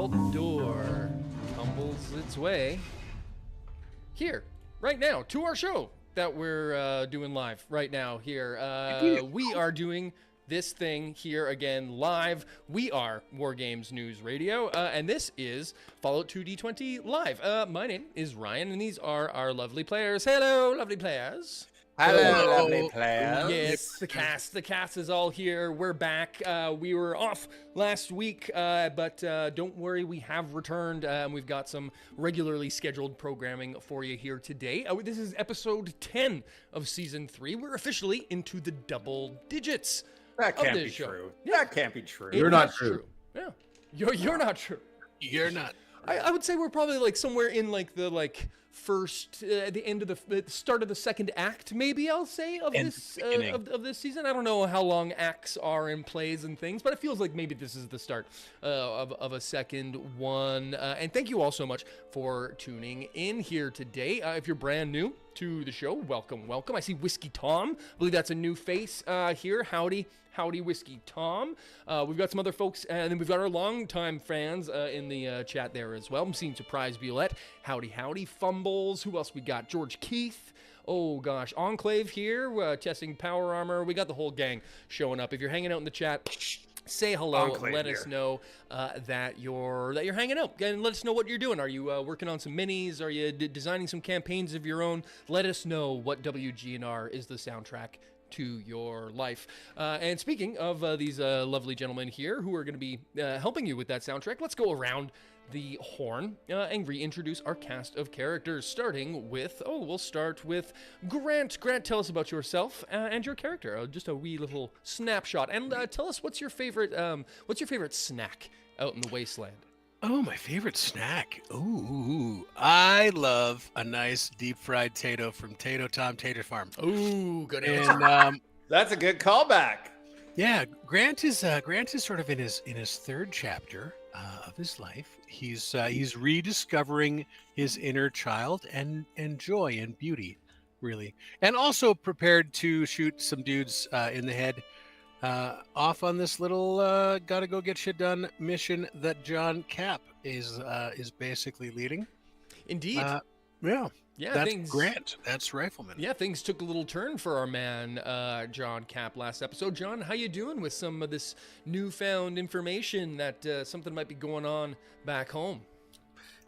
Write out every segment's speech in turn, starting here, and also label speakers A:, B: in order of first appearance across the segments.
A: vault door tumbles its way here, right now, to our show that we're doing live right now here. We are doing this thing here again live. We are War Games News Radio, and this is Fallout 2 D20 Live. My name is Ryan, and these are our lovely players. Hello, lovely players.
B: Hello, lovely players.
A: Yes, the cast is all here. We're back. We were off last week, but don't worry, we have returned, and we've got some regularly scheduled programming for you here today. This is episode 10 of season 3. We're officially into the double digits.
B: That can't be
A: show.
B: true.
A: Yeah.
B: That can't be true.
C: You're not true.
A: Yeah, you're not true.
D: You're not.
A: I would say we're probably like somewhere in like the first the end of the start of the second act, maybe I'll say of this of this season. I don't know how long acts are in plays and things, but it feels like maybe this is the start of a second one. And thank you all so much for tuning in here today. If you're brand new to the show, welcome. I see Whiskey Tom. I believe that's a new face here. Howdy, Whiskey Tom. We've got some other folks, and then we've got our longtime fans in the chat there as well. I'm seeing Surprise Violette. Howdy, Fumbles. Who else we got? George Keith. Oh, gosh. Enclave here, testing power armor. We got the whole gang showing up. If you're hanging out in the chat, say hello.
B: Enclave
A: let
B: here.
A: us know that you're hanging out, and let us know what you're doing. Are you working on some minis? Are you designing some campaigns of your own? Let us know what WGNR is the soundtrack to your life. And speaking of these lovely gentlemen here who are going to be helping you with that soundtrack, let's go around the horn and reintroduce our cast of characters, starting with, we'll start with Grant. Grant, tell us about yourself and your character. Just a wee little snapshot. And tell us what's your favorite snack out in the wasteland?
D: Oh, my favorite snack. Ooh, I love a nice deep fried tato from Tato Tom Tater Farm.
A: Ooh, good answer.
D: And
B: That's a good callback.
D: yeah, Grant is sort of in his third chapter of his life. He's rediscovering his inner child and joy and beauty, really, and also prepared to shoot some dudes in the head. Off on this little gotta go get shit done mission that John Cap is basically leading.
A: Indeed.
D: Yeah, that's Grant. That's Rifleman.
A: Yeah, things took a little turn for our man, John Cap, last episode. John, how you doing with some of this newfound information that something might be going on back home?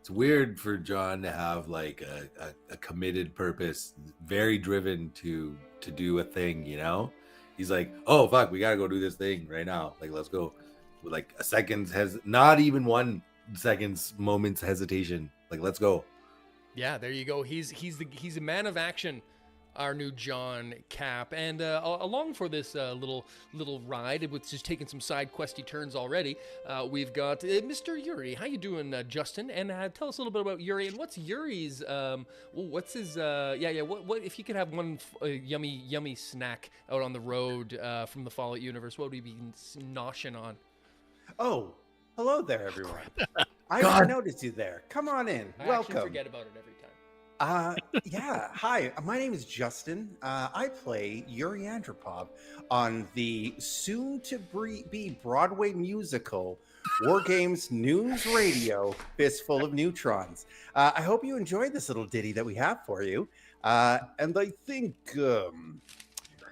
C: It's weird for John to have like a committed purpose, very driven to do a thing, you know? He's like, oh, fuck, we got to go do this thing right now. Like, let's go. With like a second's not even 1 second's moment's hesitation. Like, let's go.
A: Yeah, there you go. He's a man of action, our new John Cap. And along for this little ride, which is taking some side questy turns already, we've got Mr. Yuri. How you doing, Justin? And tell us a little bit about Yuri. And what's Yuri's, what's his, what if you could have one yummy snack out on the road from the Fallout universe, what would he be noshing on?
B: Oh, hello there, everyone. I
C: God.
B: didn't notice you there. Come on in.
A: I
B: Welcome.
A: actually forget about it every time.
B: Yeah. Hi, my name is Justin. I play Yuri Andropov on the soon-to-be Broadway musical War Games News Radio, Fistful of Neutrons. I hope you enjoyed this little ditty that we have for you. And I think,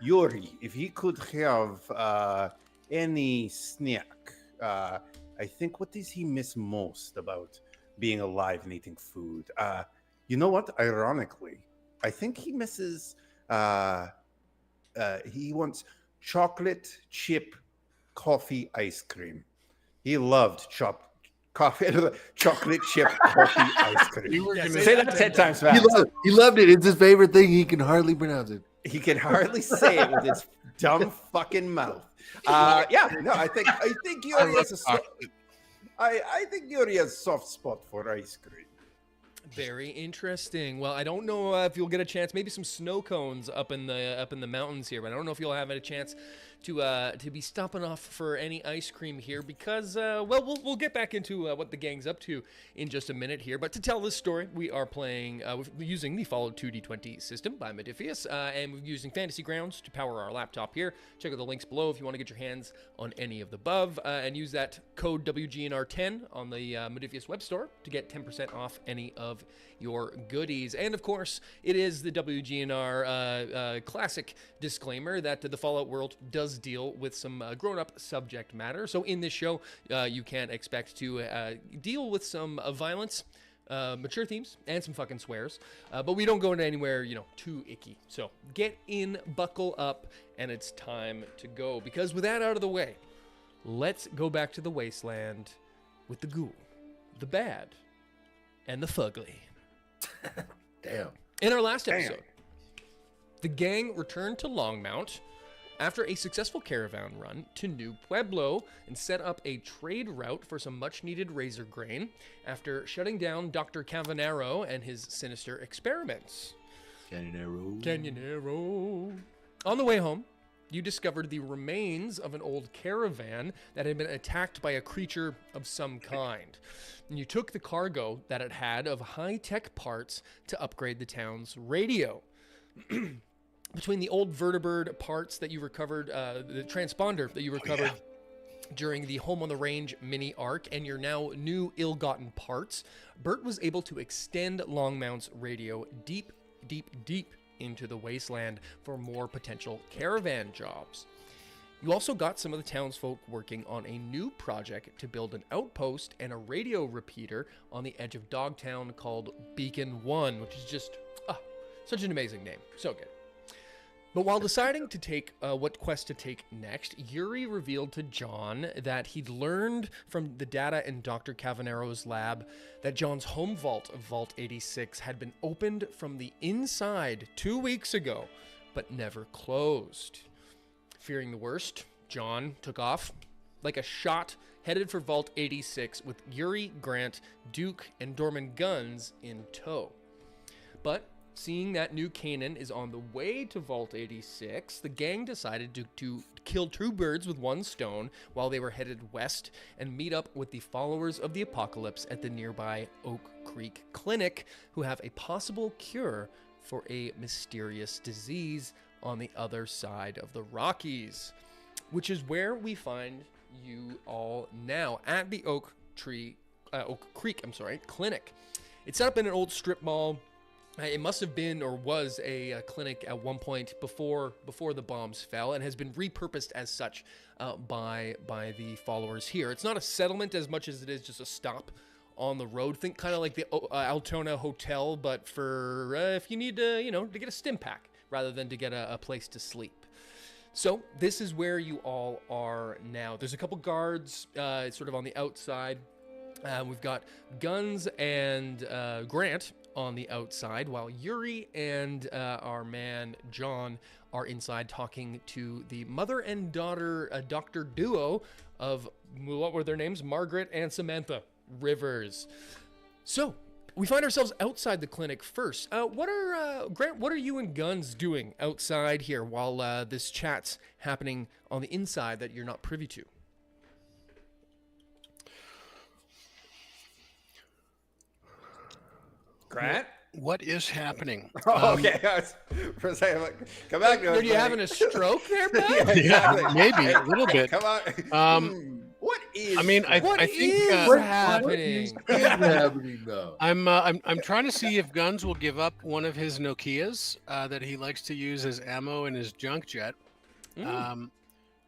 B: Yuri, if he could have any snack, I think what does he miss most about being alive and eating food? You know what? Ironically, I think he misses. He wants chocolate chip coffee ice cream. He loved chocolate chip coffee ice cream.
D: You were gonna
B: Say that 10 times fast.
C: He loved it. It's his favorite thing. He can hardly pronounce it.
B: He can hardly say it with his dumb fucking mouth. I think Yuri has I think Yuri has a soft spot for ice cream.
A: Very interesting. Well, I don't know if you'll get a chance. Maybe some snow cones up in the mountains here, but I don't know if you'll have a chance to be stopping off for any ice cream here because, we'll get back into what the gang's up to in just a minute here. But to tell this story, we are playing using the Fallout 2D20 system by Modifius, and we're using Fantasy Grounds to power our laptop here. Check out the links below if you want to get your hands on any of the above, and use that code WGNR10 on the Modifius web store to get 10% off any of your goodies. And of course, it is the WGNR classic disclaimer that the Fallout world does deal with some grown-up subject matter. So in this show, you can expect to deal with some violence, mature themes, and some fucking swears. But we don't go into anywhere, too icky. So get in, buckle up, and it's time to go. Because with that out of the way, let's go back to the wasteland with the ghoul, the bad, and the fugly.
C: Damn.
A: In our last episode, the gang returned to Longmount after a successful caravan run to New Pueblo and set up a trade route for some much-needed razor grain after shutting down Dr. Cavanero and his sinister experiments. Canyonero. On the way home, you discovered the remains of an old caravan that had been attacked by a creature of some kind. And you took the cargo that it had of high-tech parts to upgrade the town's radio. Between the old Thunderbird parts that you recovered, the transponder that you recovered during the Home on the Range mini arc, and your now new ill-gotten parts, Bert was able to extend Longmount's radio deep, deep, deep into the wasteland for more potential caravan jobs. You also got some of the townsfolk working on a new project to build an outpost and a radio repeater on the edge of Dogtown called Beacon 1, which is just such an amazing name. So good. But while deciding to take what quest to take next, Yuri revealed to John that he'd learned from the data in Dr. Cavanero's lab that John's home vault of Vault 86 had been opened from the inside 2 weeks ago, but never closed. Fearing the worst, John took off like a shot, headed for Vault 86 with Yuri, Grant, Duke, and Dorman guns in tow. But seeing that new Canaan is on the way to Vault 86, the gang decided to kill two birds with one stone while they were headed west and meet up with the followers of the apocalypse at the nearby Oak Creek Clinic, who have a possible cure for a mysterious disease on the other side of the Rockies, which is where we find you all now, at the Oak Creek Clinic. It's set up in an old strip mall. It must have been or was a clinic at one point before the bombs fell, and has been repurposed as such by the followers here. It's not a settlement as much as it is just a stop on the road. Think kind of like the Altona Hotel, but for if you need to get a stim pack rather than to get a place to sleep. So this is where you all are now. There's a couple guards sort of on the outside. We've got Guns and Grant on the outside, while Yuri and our man John are inside talking to the mother and daughter doctor duo of, what were their names? Margaret and Samantha Rivers. So we find ourselves outside the clinic first. Grant, what are you and Guns doing outside here while this chat's happening on the inside that you're not privy to?
B: Grant?
D: What is happening?
B: Oh, okay. For a second, come back.
A: Are you having a stroke there, bud?
B: Yeah, exactly.
D: Yeah, maybe a little bit.
B: Come on. What is?
D: I mean, I think
A: what's happening?
C: What is happening though?
D: I'm trying to see if Guns will give up one of his Nokias that he likes to use as ammo in his junk jet.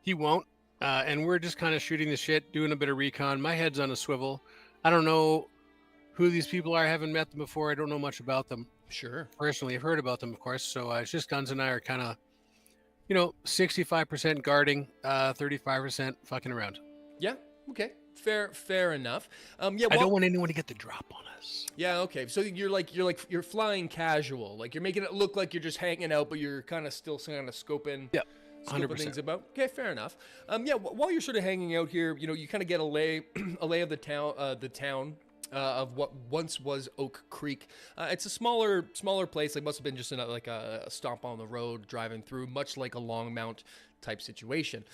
D: He won't, and we're just kind of shooting the shit, doing a bit of recon. My head's on a swivel. I don't know who these people are. I haven't met them before. I don't know much about them.
A: Sure.
D: Personally, I've heard about them, of course. So it's just Guns and I are kind of, 65% guarding, 35% fucking around.
A: Yeah. Okay. Fair enough. I
D: don't want anyone to get the drop on us.
A: Yeah. Okay. So you're flying casual. Like you're making it look like you're just hanging out, but you're kind of still kind of scoping.
D: Yeah.
A: Scoping
D: 100%.
A: things about. Okay, fair enough. While you're sort of hanging out here, you kind of get a lay of the town of what once was Oak Creek. It's a smaller place. Like must have been just a stop on the road driving through, much like a Longmount type situation.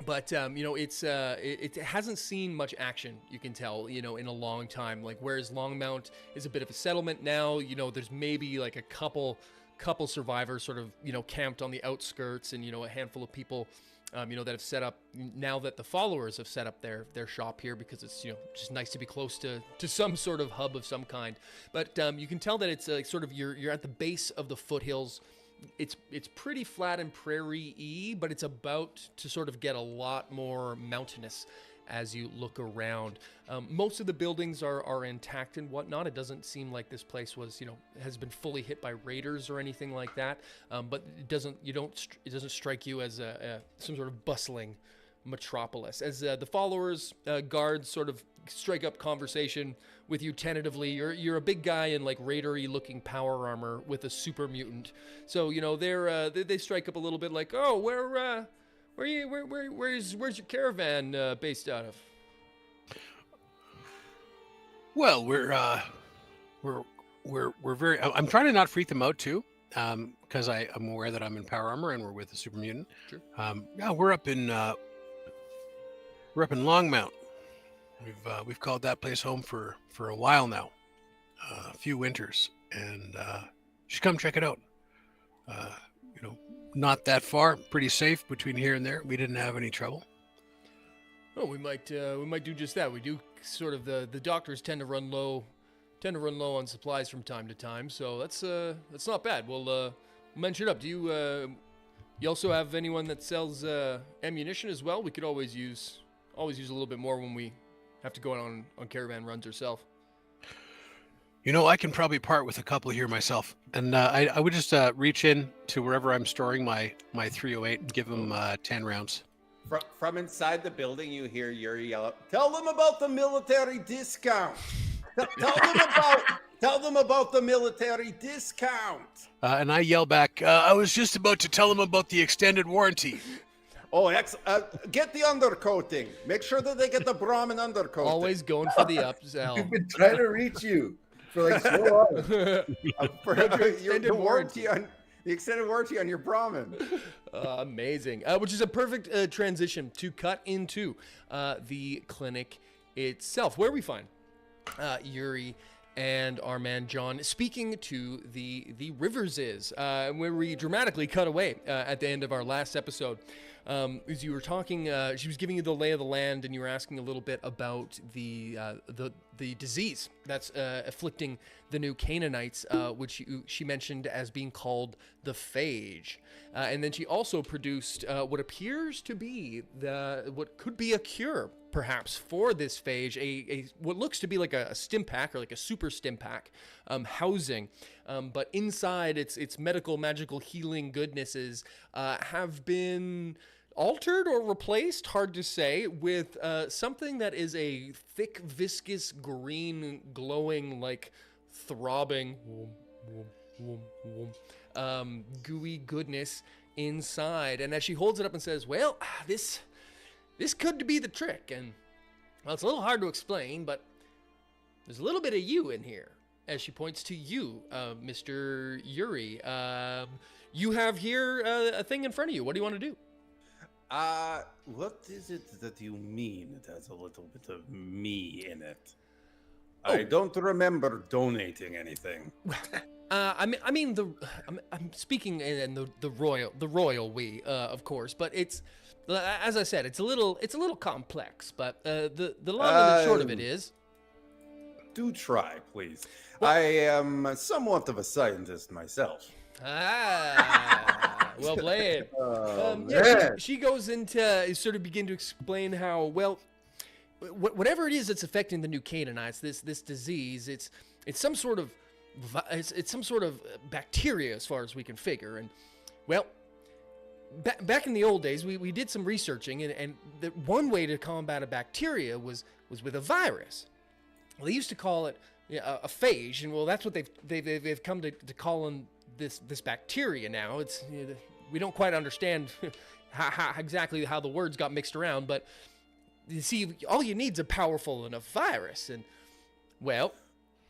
A: But it hasn't seen much action, you can tell, in a long time. Like, whereas Longmount is a bit of a settlement now, there's maybe like a couple survivors sort of, camped on the outskirts, and, a handful of people, that have set up, now that the followers have set up their shop here, because it's, just nice to be close to some sort of hub of some kind. But you can tell that it's sort of, you're at the base of the foothills. It's pretty flat and prairie-y, but it's about to sort of get a lot more mountainous as you look around. Most of the buildings are intact and whatnot. It doesn't seem like this place was, has been fully hit by raiders or anything like that. But it doesn't strike you as some sort of bustling metropolis. As the followers, guards sort of strike up conversation with you tentatively. You're a big guy in like raidery looking power armor with a super mutant. So, they strike up a little bit like, oh, where's your caravan based out of?
D: Well, we're very. I'm trying to not freak them out too, because I'm aware that I'm in power armor and we're with a super mutant.
A: Sure.
D: Yeah, we're up in Longmount. We've called that place home for a while now, a few winters, and you should come check it out. Not that far, pretty safe between here and there. We didn't have any trouble.
A: Oh, we might do just that. We do sort of the doctors tend to run low on supplies from time to time, so that's not bad. We'll mention it up. Do you also have anyone that sells ammunition as well? We could always use a little bit more when we have to go on caravan runs ourselves.
D: I can probably part with a couple here myself, and I would just reach in to wherever I'm storing my 308 and give them 10 rounds.
B: From inside the building, you hear Yuri yell up, "Tell them about the military discount! Tell them about the military discount!"
D: And I yell back, I was just about to tell them about the extended warranty.
B: Oh, get the undercoating. Make sure that they get the Brahmin undercoating.
A: Always going for the upsell.
C: We've been trying to reach you for like so long.
B: For the extended warranty on your Brahmin.
A: Amazing. Which is a perfect transition to cut into the clinic itself, where we find Yuri and our man John speaking to the Riverses, where we dramatically cut away at the end of our last episode. As you were talking, she was giving you the lay of the land, and you were asking a little bit about the disease that's afflicting the new Canaanites, which she mentioned as being called the phage. And then she also produced what appears to be what could be a cure, perhaps, for this phage, a what looks to be like a stim pack or like a super stim pack housing, but inside its medical, magical, healing goodnesses have been altered or replaced, hard to say, with something that is a thick, viscous, green, glowing, like throbbing, gooey goodness inside. And as she holds it up and says, "Well, this could be the trick," and well, it's a little hard to explain, but there's a little bit of you in here. As she points to you, Mr. Yuri, you have here a thing in front of you. What do you want to do?
B: What is it that you mean? It has a little bit of me in it.
A: Oh.
B: I don't remember donating anything.
A: I'm speaking in the royal we, of course, but it's, as I said, it's a little complex. But the long and the short of it is,
B: do try, please. Well, I am somewhat of a scientist myself.
A: Well played. She goes into sort of begin to explain how, well, whatever it is that's affecting the new Canaanites, this disease, it's some sort of bacteria as far as we can figure. And well, back in the old days, we did some researching, and the one way to combat a bacteria was with a virus. Well, they used to call it a phage, and well, that's what they've come to call in this bacteria now. It's we don't quite understand exactly how the words got mixed around, but you see, all you need is a powerful enough virus, and well,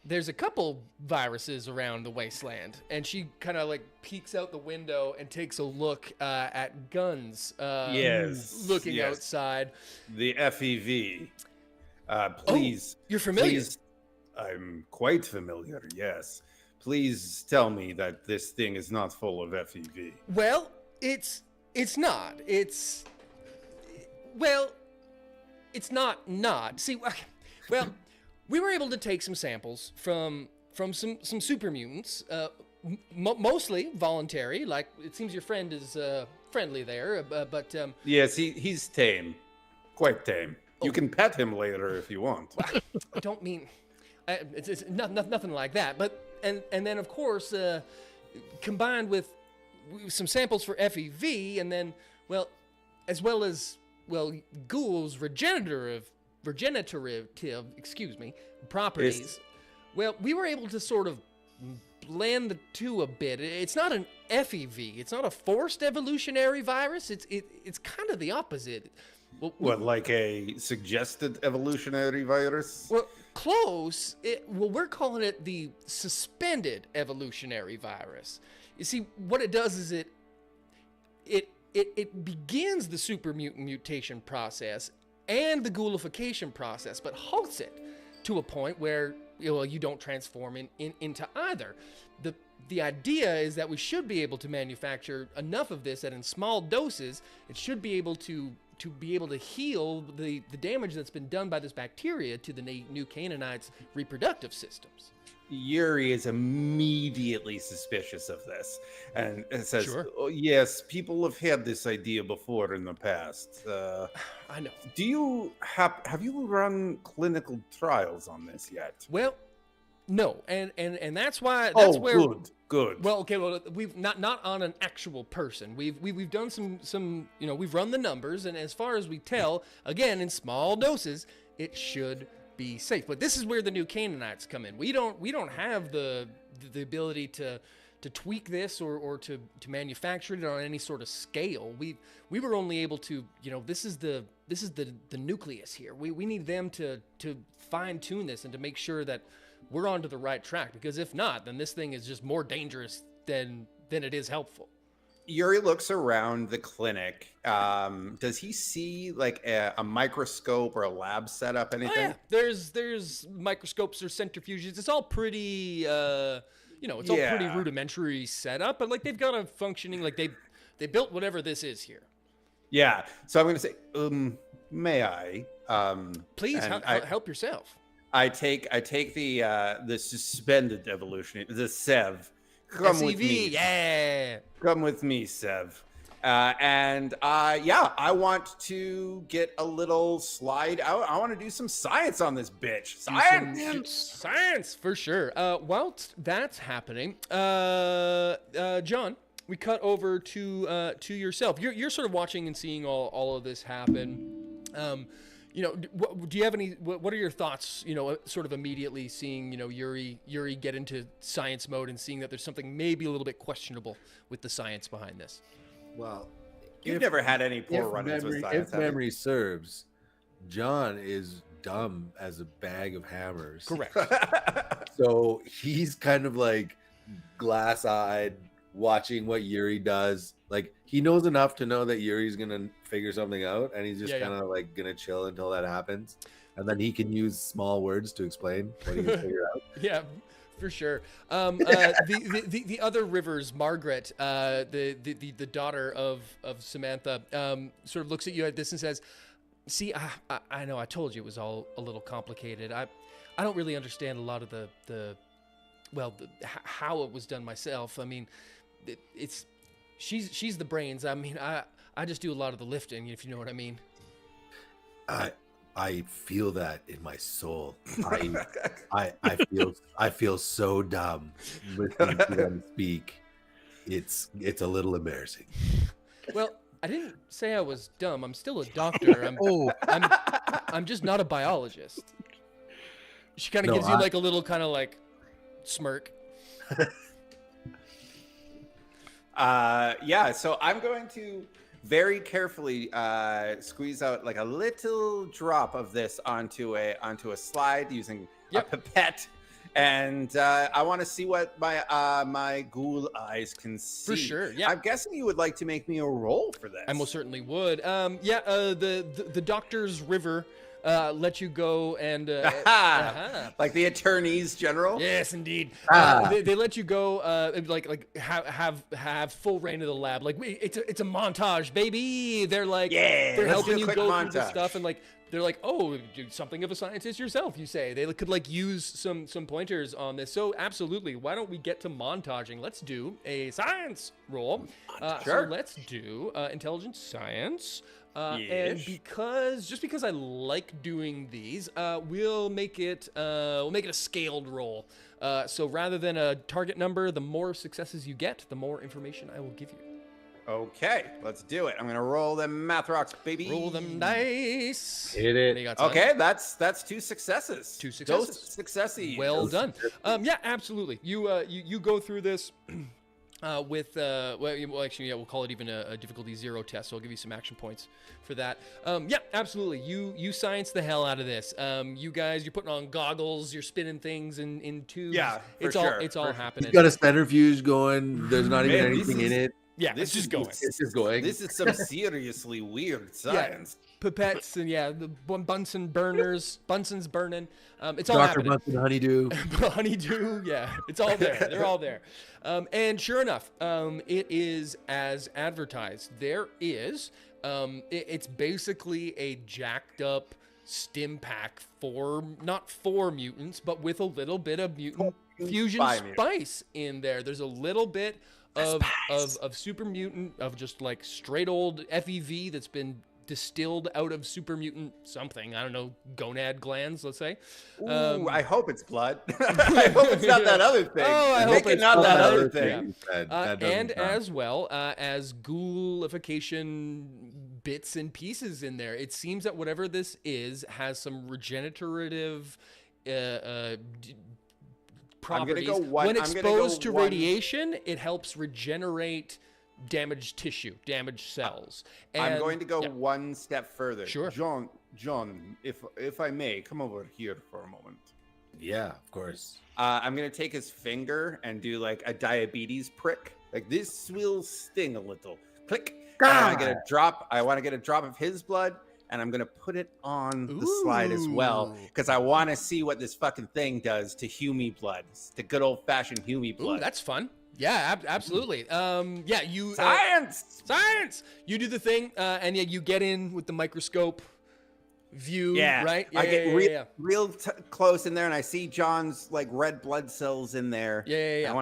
A: there's a couple viruses around the wasteland. And she kind of like peeks out the window and takes a look at guns looking outside.
B: The FEV. Please.
A: You're familiar?
B: Please, I'm quite familiar, yes. Please tell me that this thing is not full of FEV.
A: Well, it's not. It's not. See, well, we were able to take some samples from some super mutants, mostly voluntary. Like, it seems your friend is friendly there, but
B: yes, he's tame, quite tame. You can pet him later if you want.
A: I don't mean it's nothing like that. But and then of course combined with some samples for FEV, and then as well as ghouls regenerative properties. Well, we were able to sort of blend the two a bit. It's not an FEV. It's not a forced evolutionary virus. It's kind of the opposite.
B: What, like a suggested evolutionary virus?
A: Well, close. We're calling it the suspended evolutionary virus. You see, what it does is it begins the super mutant mutation process and the ghoulification process, but halts it to a point where you don't transform into either. The idea is that we should be able to manufacture enough of this that in small doses, it should be able to heal the damage that's been done by this bacteria to the new Canaanites' reproductive systems.
B: Yuri is immediately suspicious of this, and it says,
A: Sure.
B: Oh, yes, people have had this idea before in the past.
A: I know.
B: Do you have you run clinical trials on this yet?
A: Well, no, and that's why.
B: Good.
A: Well, okay. Well, we've not on an actual person. We've done some. We've run the numbers, and as far as we tell, again in small doses, it should be safe. But this is where the new Canaanites come in. We don't have the ability to tweak this or to manufacture it on any sort of scale. We were only able to, this is the nucleus here. We need them to fine tune this and to make sure that we're onto the right track, because if not, then this thing is just more dangerous than it is helpful.
B: Yuri looks around the clinic. Does he see like a microscope or a lab setup, anything?
A: Oh, yeah. There's microscopes or centrifuges. It's all pretty it's all pretty rudimentary setup, but like they've got a functioning, like they built whatever this is here.
B: Yeah. So I'm going to say, may I?
A: Please help yourself.
B: I take the suspended evolution, the SEV. Come
A: SEV,
B: with me.
A: Yeah.
B: Come with me, Sev. I want to get a little slide out. I want to do some science on this bitch.
A: Science for sure. Whilst that's happening, John, we cut over to yourself. You're sort of watching and seeing all of this happen. Do you have any? What are your thoughts? Sort of immediately seeing Yuri get into science mode and seeing that there's something maybe a little bit questionable with the science behind this.
C: Well,
B: you've never had any poor run-ins with science.
C: If memory serves, John is dumb as a bag of hammers.
A: Correct.
C: So he's kind of like glass-eyed, watching what Yuri does. Like, he knows enough to know that Yuri's gonna figure something out, and he's just kind of like gonna chill until that happens, and then he can use small words to explain what he can figure out.
A: Yeah, for sure. The other Rivers, Margaret, the daughter of Samantha, sort of looks at you at this and says, "See, I know I told you it was all a little complicated. I don't really understand a lot of how it was done myself. I mean, she's the brains. I mean, I just do a lot of the lifting, if you know what I mean."
C: I feel that in my soul. I feel so dumb listening to them speak. It's a little embarrassing.
A: Well, I didn't say I was dumb. I'm still a doctor. I'm just not a biologist. She kind of gives you like a little kind of like smirk.
B: So I'm going to very carefully squeeze out like a little drop of this onto a slide using a pipette, and I want to see what my ghoul eyes can see.
A: For sure, yeah.
B: I'm guessing you would like to make me a roll for this.
A: I most certainly would. The Doctor's River let you go and
B: like the attorneys general.
A: Yes, indeed. They let you go have full reign of the lab. Like it's a montage, baby. They're like they're helping you go through the stuff, and like they're like, oh, you're something of a scientist yourself. You say they could like use some pointers on this. So absolutely, why don't we get to montaging? Let's do a science roll.
B: Sure.
A: So let's do intelligence science.
B: Yes.
A: And because I like doing these, we'll make it a scaled roll. So rather than a target number, the more successes you get, the more information I will give you.
B: Okay, let's do it. I'm gonna roll them math rocks, baby.
A: Roll them dice.
C: Hit it.
B: Okay, that's 2 successes.
A: 2 successes.
B: Those successes.
A: Well done. Yeah, absolutely. You go through this. We'll call it even a difficulty 0 test, so I'll give you some action points for that. Yeah, absolutely. You science the hell out of this. You guys, you're putting on goggles, you're spinning things in tubes.
B: Yeah,
A: it's all happening.
C: He's got a centrifuge going. There's not even anything in it.
A: Yeah, it's just going.
C: It's just going.
B: This is some seriously weird science.
A: Yeah, pipettes and the Bunsen burners, Bunsen's burning. It's all
C: Dr.
A: happening.
C: Bunsen honeydew.
A: Honeydew, yeah, it's all there. They're all there. And sure enough, it is as advertised. There is, it's basically a jacked up stim pack not for mutants, but with a little bit of mutant fusion spice in there. There's a little bit of super mutant, of just like straight old FEV that's been distilled out of super mutant something. I don't know, gonad glands, let's say.
B: Ooh, I hope it's blood. I hope it's not that other thing.
A: Oh, I hope it's
B: not that other
A: thing.
B: thing.
A: And as well as ghoulification bits and pieces in there. It seems that whatever this is has some regenerative properties. When exposed to radiation, it helps regenerate damaged tissue, damaged cells. And
B: I'm going to go one step further.
A: Sure.
B: John, if I may, come over here for a moment.
C: Yeah, of course.
B: I'm going to take his finger and do like a diabetes prick. Like this will sting a little. Click. I want to get a drop of his blood, and I'm going to put it on the slide as well, because I want to see what this fucking thing does to Humie blood, the good old-fashioned Humie blood.
A: Ooh, that's fun. Yeah, absolutely. You
B: science.
A: You do the thing, and you get in with the microscope view.
B: Yeah,
A: right.
B: I get real close in there, and I see John's like red blood cells in there.
A: Yeah.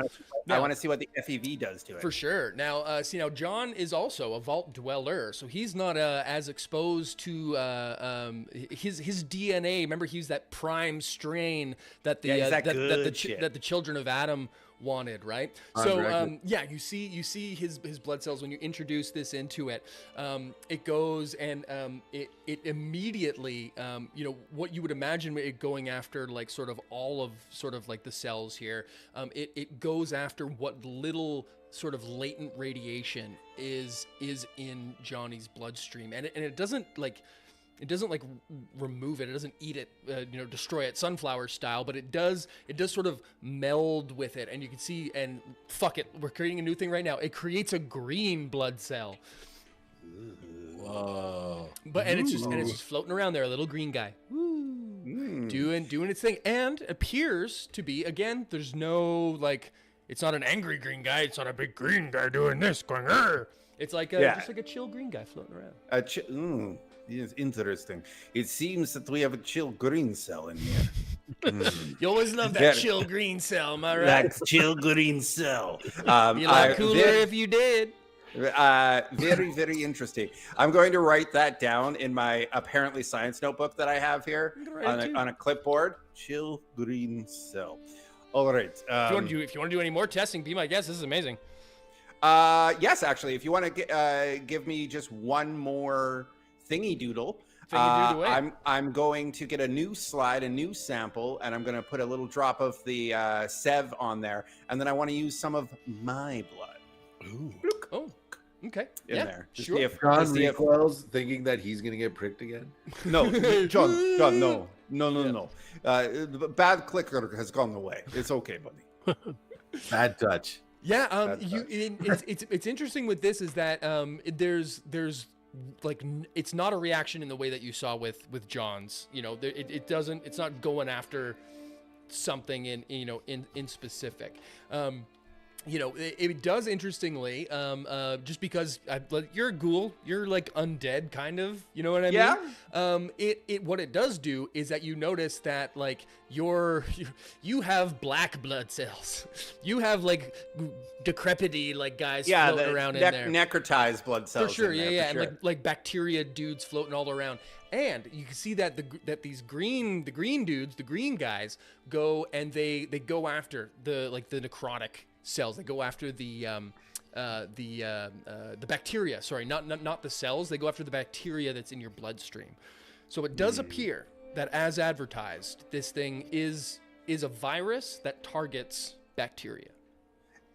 B: I want to see what the FEV does to it.
A: For sure. Now, John is also a vault dweller, so he's not as exposed to his DNA. Remember, he's that prime strain that the children of Adam wanted, right? You see his blood cells when you introduce this into it. It goes and it immediately, what you would imagine it going after, like sort of all of sort of like the cells here. It goes after what little sort of latent radiation is in Johnny's bloodstream, and it doesn't like. It doesn't like remove it. It doesn't eat it, destroy it, sunflower style. But it does sort of meld with it, and you can see. And fuck it, we're creating a new thing right now. It creates a green blood cell.
C: Whoa!
A: And it's just floating around there, a little green guy, doing its thing, and appears to be, again. There's no like. It's not an angry green guy. It's not a big green guy doing this, going. Arr! It's like just like a chill green guy floating around.
B: It's interesting. It seems that we have a chill green cell in here.
A: You always love that chill green cell, am I right?
B: That chill green cell.
A: Be a lot cooler if you did.
B: Very, very interesting. I'm going to write that down in my apparently science notebook that I have here on a clipboard. Chill green cell. All right.
A: If you want to do any more testing, be my guest. This is amazing.
B: Yes, actually, if you want to give me just one more thingy doodle, I'm going to get a new slide, a new sample, and I'm going to put a little drop of the Sev on there, and then I want to use some of my blood.
A: Ooh. Oh. Okay.
B: in
A: yeah,
B: there.
A: Sure.
C: John recoils, thinking that he's gonna get pricked again.
B: No, John, no.
A: Yeah.
B: The bad clicker has gone away. It's okay, buddy.
C: Bad touch.
A: Yeah, it's interesting with this is that there's like it's not a reaction in the way that you saw with John's. You know, it's not going after something in specific. You know, it does interestingly, just because you're a ghoul, you're like undead kind of, you know what I mean? What it does do is that you notice that like you have black blood cells, you have like decrepity like guys floating around in there,
B: necrotized blood cells.
A: For sure,
B: in there,
A: yeah,
B: for sure.
A: and like bacteria dudes floating all around. And you can see that the green dudes, the green guys go and they go after the necrotic cells. They go after the bacteria. Sorry, not the cells. They go after the bacteria that's in your bloodstream. So it does appear that, as advertised, this thing is a virus that targets bacteria.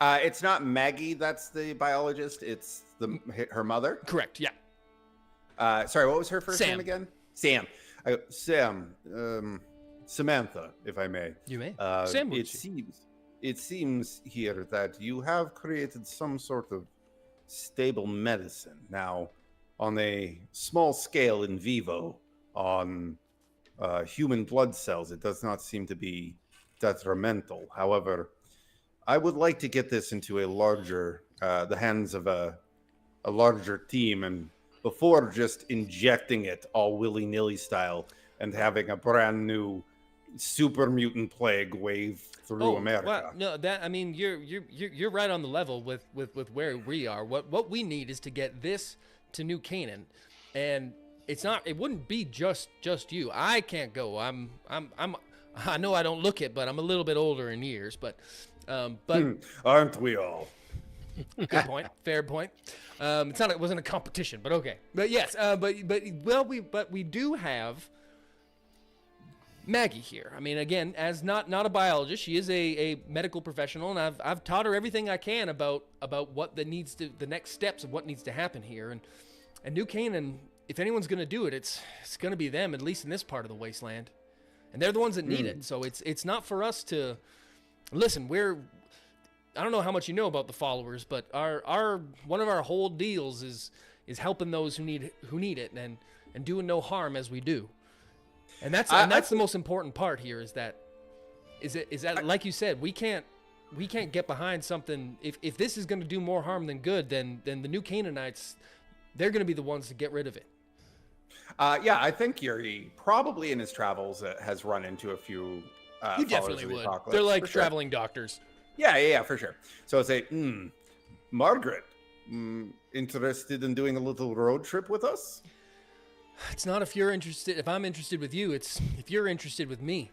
B: It's not Maggie that's the biologist. It's her mother.
A: Correct. Yeah.
B: Sorry, what was her first
A: Sam.
B: name again? Sam. Sam. Samantha, if I may.
A: You may.
B: Sam. It seems here that you have created some sort of stable medicine. Now, on a small scale in vivo, on human blood cells, it does not seem to be detrimental. However, I would like to get this into the hands of a larger team, and before just injecting it all willy-nilly style and having a brand new super mutant plague wave through America.
A: Well, no, you're right on the level with where we are. What we need is to get this to New Canaan, and it wouldn't be just you. I can't go. I know I don't look it, but I'm a little bit older in years, but
B: aren't we all?
A: Good point. Fair point. It wasn't a competition, but okay. But yes, but we do have Maggie here. I mean, again, as not a biologist, she is a medical professional, and I've taught her everything I can about what the next steps of what needs to happen here. And New Canaan, if anyone's going to do it, it's going to be them, at least in this part of the wasteland, and they're the ones that need it. So it's not for us to listen. I don't know how much you know about the followers, but our one of our whole deals is helping those who need it and doing no harm as we do. And that's the most important part here is that like you said, we can't get behind something. If this is going to do more harm than good, then the New Canaanites, they're going to be the ones to get rid of it.
B: Yeah, I think Yuri probably in his travels has run into a few
A: you definitely would. They're like traveling doctors.
B: Yeah, for sure. So I say, Margaret, interested in doing a little road trip with us?
A: It's not if you're interested. If I'm interested with you, it's if you're interested with me.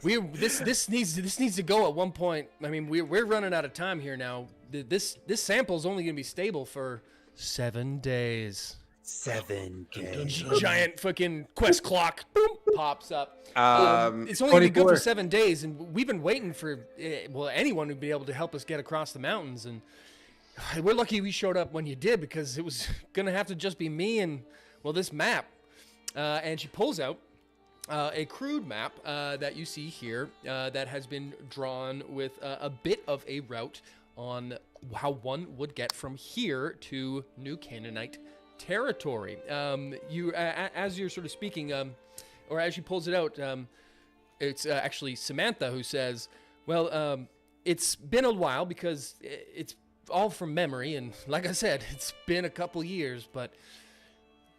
A: This needs to go at one point. I mean, we're running out of time here now. This sample is only going to be stable for 7 days.
B: 7 days.
A: Giant fucking quest clock boom, pops up. It's only going to be good for 7 days, and we've been waiting for anyone who'd be able to help us get across the mountains. And we're lucky we showed up when you did, because it was going to have to just be me and this map. And she pulls out a crude map that you see here that has been drawn with a bit of a route on how one would get from here to New Canaanite territory. As you're sort of speaking, or as she pulls it out, it's actually Samantha who says, well, it's been a while because it's all from memory, and like I said, it's been a couple years, but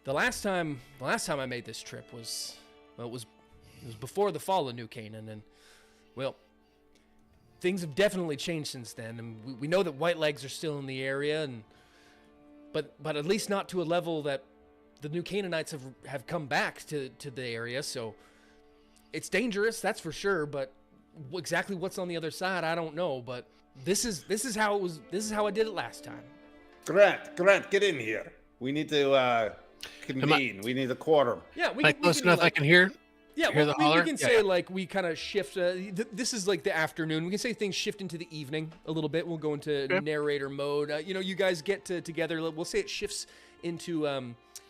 A: the last time I made this trip it was before the fall of New Canaan, and things have definitely changed since then, and we know that white legs are still in the area, and but at least not to a level that the New Canaanites have come back to the area. So it's dangerous, that's for sure, but exactly what's on the other side, I don't know. But this is how it was. This is how I did it last time.
B: Grant, get in here. We need to convene. We need a quorum.
A: Yeah,
D: we close enough. I can hear.
A: Yeah,
D: Hear the holler?
A: we can say like we kind of shift. This is like the afternoon. We can say things shift into the evening a little bit. We'll go into narrator mode. You guys get together. We'll say it shifts into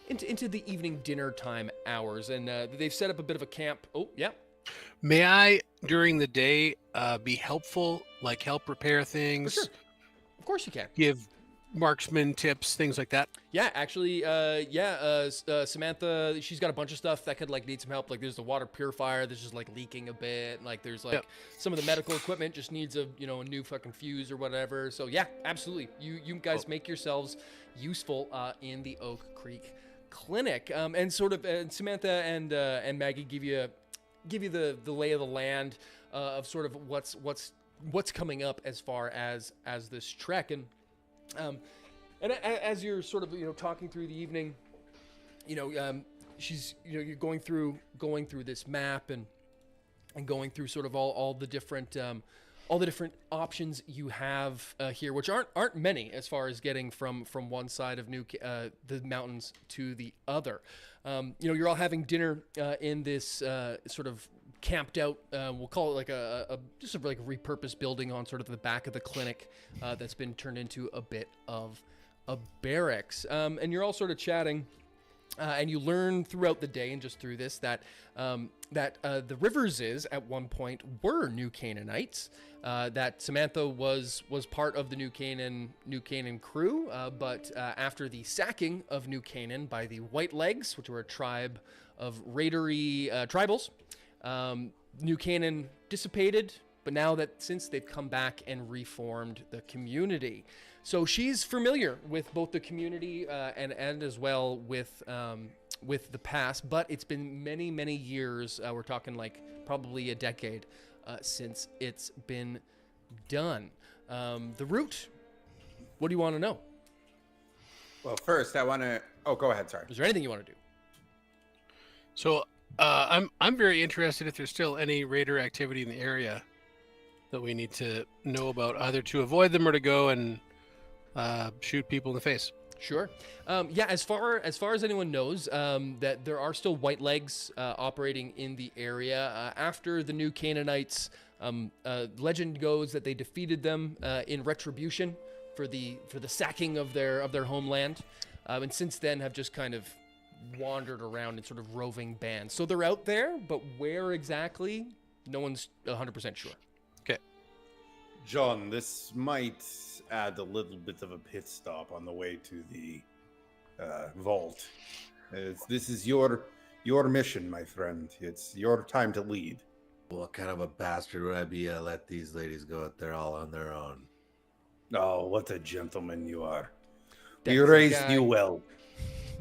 A: the evening dinner time hours, and they've set up a bit of a camp. Oh, yeah.
D: May I, during the day, be helpful, like help repair things?
A: For sure. Of course you can.
D: Give marksman tips, things like that.
A: Yeah, actually, Samantha, she's got a bunch of stuff that could like need some help. Like there's the water purifier that's just like leaking a bit. Like there's like some of the medical equipment just needs a new fucking fuse or whatever. So yeah, absolutely. You guys make yourselves useful in the Oak Creek Clinic. And Samantha and Maggie give you the lay of the land of sort of what's coming up as far as this trek. And as you're sort of talking through the evening, she's you're going through this map and going through sort of all the different options you have here, which aren't many as far as getting from one side of the mountains to the other. You're all having dinner in this sort of camped out, we'll call it like just a repurposed building on sort of the back of the clinic that's been turned into a bit of a barracks. And you're all sort of chatting, and you learn throughout the day and just through this that the Riverses at one point were New Canaanites. That Samantha was part of the New Canaan crew, but after the sacking of New Canaan by the White Legs, which were a tribe of raidery tribals, New Canaan dissipated, but now since they've come back and reformed the community. So she's familiar with both the community and as well with the past, but it's been many, many years. We're talking like probably a decade since it's been done. The route, what do you want to know?
B: Well, first I want to... Oh, go ahead, sorry.
A: Is there anything you want to do?
D: So I'm very interested if there's still any raider activity in the area that we need to know about, either to avoid them or to go and shoot people in the face.
A: Sure. As far as anyone knows, that there are still White Legs operating in the area. After the New Canaanites, legend goes that they defeated them in retribution for the sacking of their homeland, and since then have just kind of wandered around in sort of roving bands. So they're out there, but where exactly, no one's 100% sure.
D: Okay.
B: John, this might add a little bit of a pit stop on the way to the vault. This is your mission, my friend. It's your time to lead.
C: What kind of a bastard would I be? Let these ladies go out there all on their own.
B: Oh, what a gentleman you are.
A: That's
B: We raised you well.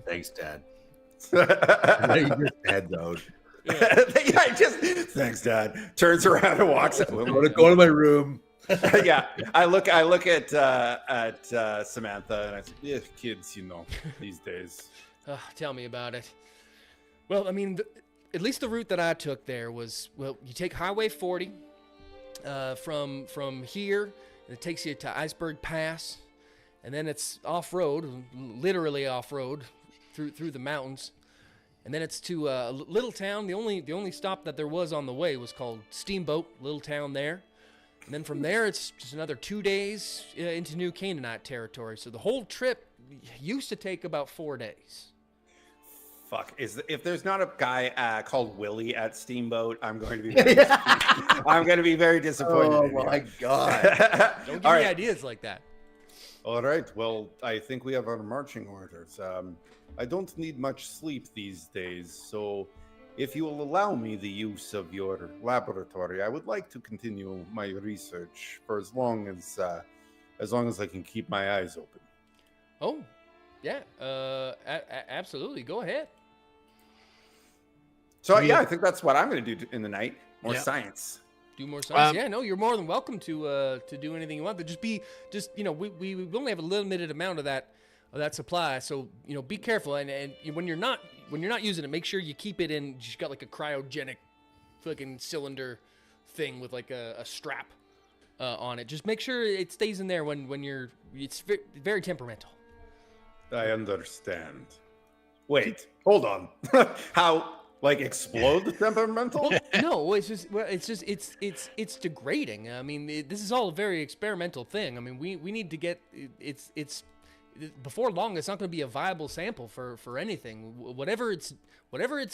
C: Thanks, Dad.
B: Yeah,
C: Head out.
B: thanks, Dad. Turns around and walks out.
C: I'm gonna go to my room.
B: Yeah, I look at Samantha and I say, "Yeah, kids, these days."
A: Tell me about it. Well, I mean, at least the route that I took there was, well, you take Highway 40 from here, and it takes you to Iceberg Pass, and then it's off-road, literally off-road, through the mountains, and then it's to a little town. The only stop that there was on the way was called Steamboat, little town there. And then from there, it's just another 2 days into New Canaanite territory. So the whole trip used to take about 4 days.
B: Fuck! If there's not a guy called Willie at Steamboat, I'm going to be I'm going to be very disappointed.
C: Oh my god!
A: Don't give me ideas like that.
B: All right. Well, I think we have our marching orders. I don't need much sleep these days, so if you will allow me the use of your laboratory, I would like to continue my research for as long as I can keep my eyes open.
A: Oh, yeah. Absolutely. Go ahead.
B: So I think that's what I'm going to do in the night. More science.
A: Do more science. No, you're more than welcome to do anything you want. But we only have a limited amount of that supply. So be careful. And when you're not using it, make sure you keep it in. You've got like a cryogenic fucking cylinder thing with like a strap on it. Just make sure it stays in there when you're. It's very temperamental.
B: I understand. Wait, hold on. Like explode the temperamental?
A: No, it's degrading. I mean, this is all a very experimental thing. I mean, we need to get it's before long. It's not going to be a viable sample for anything. Whatever it's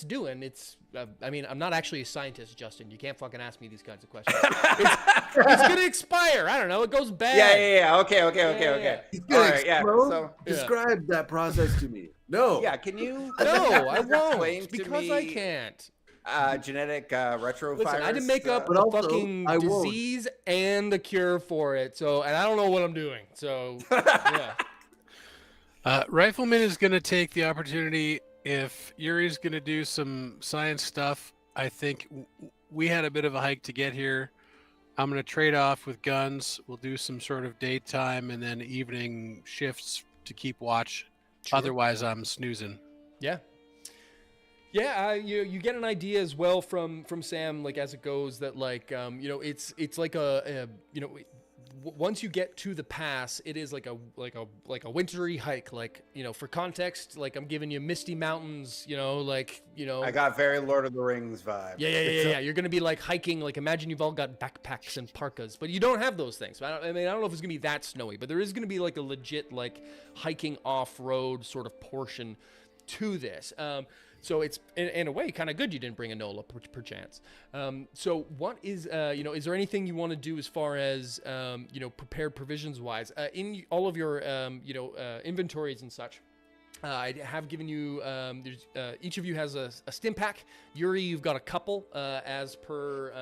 A: doing. It's. I mean, I'm not actually a scientist, Justin. You can't fucking ask me these kinds of questions. It's going to expire. I don't know. It goes bad.
B: Yeah. Okay.
C: He's
B: All
C: gonna
B: right, yeah.
C: explode?
B: So
C: Describe that process to me. No.
B: yeah, can you?
A: No, I
B: explain
A: won't
B: to
A: because
B: me,
A: I can't.
B: Genetic retrovirus.
A: Listen, I didn't make up
C: but
A: a
C: also,
A: fucking
C: I won't.
A: disease and the cure for it. So, and I don't know what I'm doing. So, yeah.
D: Rifleman is going to take the opportunity. If Yuri's going to do some science stuff, I think we had a bit of a hike to get here. I'm going to trade off with guns. We'll do some sort of daytime and then evening shifts to keep watch.
A: Sure.
D: Otherwise, I'm snoozing.
A: Yeah. Yeah, you get an idea as well from Sam, like as it goes, that like it's like a once you get to the pass, it is like a wintry hike. Like, for context, like I'm giving you misty mountains.
B: I got very Lord of the Rings vibe.
A: Yeah. You're gonna be like hiking. Like imagine you've all got backpacks and parkas, but you don't have those things. I don't know if it's gonna be that snowy, but there is gonna be like a legit like hiking off-road sort of portion to this. So it's in a way kind of good you didn't bring a NOLA perchance. So what is is there anything you want to do as far as prepared provisions wise in all of your inventories and such? I have given you each of you has a stim pack. Yuri, you've got a couple as per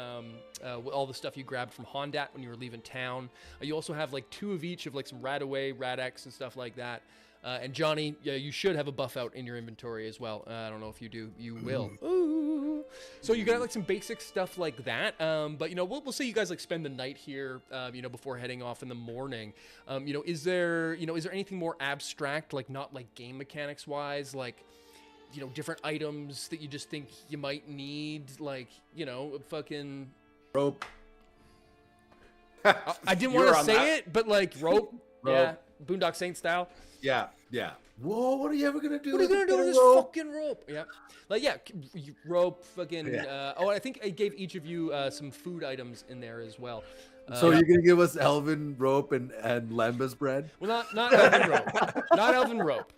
A: all the stuff you grabbed from Hondat when you were leaving town. You also have like 2 of each of like some Radaway, Rad-X and stuff like that. And Johnny, you should have a buff out in your inventory as well. I don't know if you do. You will. Ooh. So you got like some basic stuff like that. But we'll say you guys like spend the night here, before heading off in the morning. Is there anything more abstract, like not like game mechanics wise, like different items that you just think you might need, like fucking
C: Rope.
A: I didn't want to say it, but like rope. Yeah, Boondock Saint style.
C: Yeah. Whoa, what are you ever gonna do?
A: What are you gonna do with this fucking rope? Yeah, rope, fucking.
C: Yeah.
A: I think I gave each of you some food items in there as well.
C: So you're gonna give us elven rope and lembas bread?
A: Well, not elven rope, not elven rope.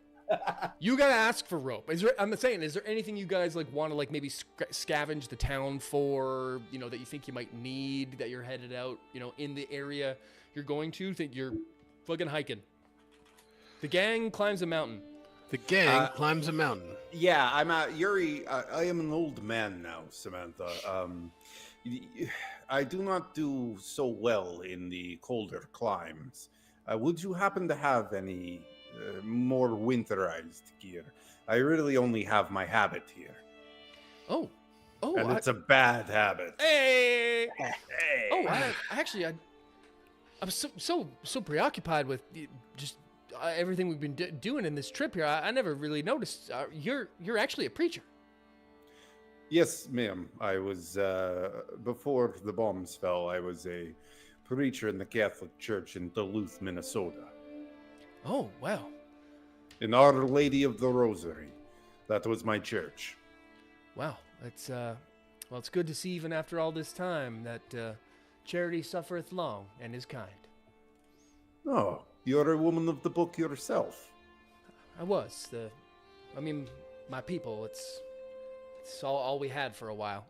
A: You gotta ask for rope. Is there anything you guys like want to like maybe scavenge the town for? That you think you might need that you're headed out. In the area you're going to. Think you're fucking hiking. The gang climbs a mountain.
D: The gang climbs a mountain.
B: Yeah, I'm Yuri. I am an old man now, Samantha. I do not do so well in the colder climes. Would you happen to have any more winterized gear? I really only have my habit here.
A: Oh,
B: and it's a bad habit.
A: Hey. Oh, I'm so preoccupied with just everything we've been doing in this trip here. I never really noticed. You're actually a preacher.
B: Yes, ma'am. I was before the bombs fell. I was a preacher in the Catholic Church in Duluth, Minnesota.
A: Oh, wow.
B: In Our Lady of the Rosary. That was my church.
A: Wow, that's it's good to see even after all this time that charity suffereth long and is kind.
B: Oh, you're a woman of the book yourself.
A: I was. My people, it's all we had for a while.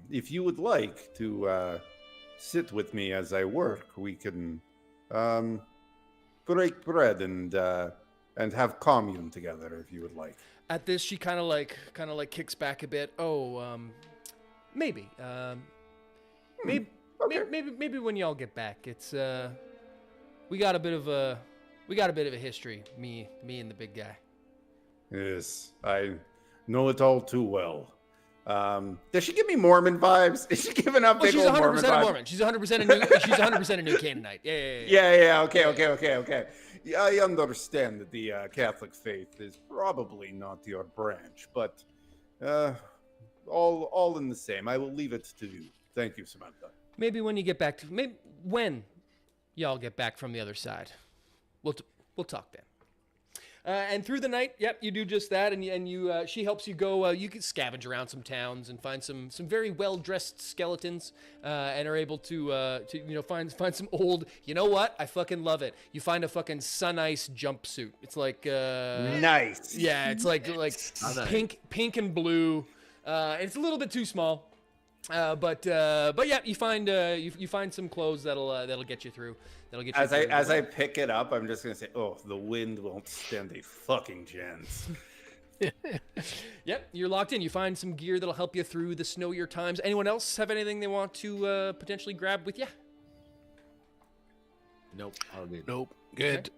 B: If you would like to sit with me as I work, we can break bread and have commune together if you would like.
A: At this, she kind of like kicks back a bit. Oh, maybe. Maybe when y'all get back. It's we got a bit of a history. Me and the big guy.
B: Yes, I know it all too well. Does she give me Mormon vibes? Is she giving up big old Mormon vibes? She's 100% a Mormon.
A: She's 100% a new Canaanite. Yeah.
B: Yeah. Okay. Yeah, I understand that the Catholic faith is probably not your branch, but all in the same. I will leave it to you. Thank you, Samantha.
A: Maybe when you get back when y'all get back from the other side, we'll talk then. And through the night, yep, you do just that, and you she helps you go. You can scavenge around some towns and find some very well dressed skeletons, and are able to find some old. You know what? I fucking love it. You find a fucking Sun Ice jumpsuit. It's like
B: nice.
A: Yeah, it's like pink and blue. It's a little bit too small. But yeah, you find some clothes that'll get you through. That'll get you
B: as I pick it up, I'm just gonna say, oh, the wind won't stand a fucking chance.
A: Yep, you're locked in. You find some gear that'll help you through the snowier times. Anyone else have anything they want to potentially grab with you?
C: Nope. All good.
D: Nope. Good.
A: Okay.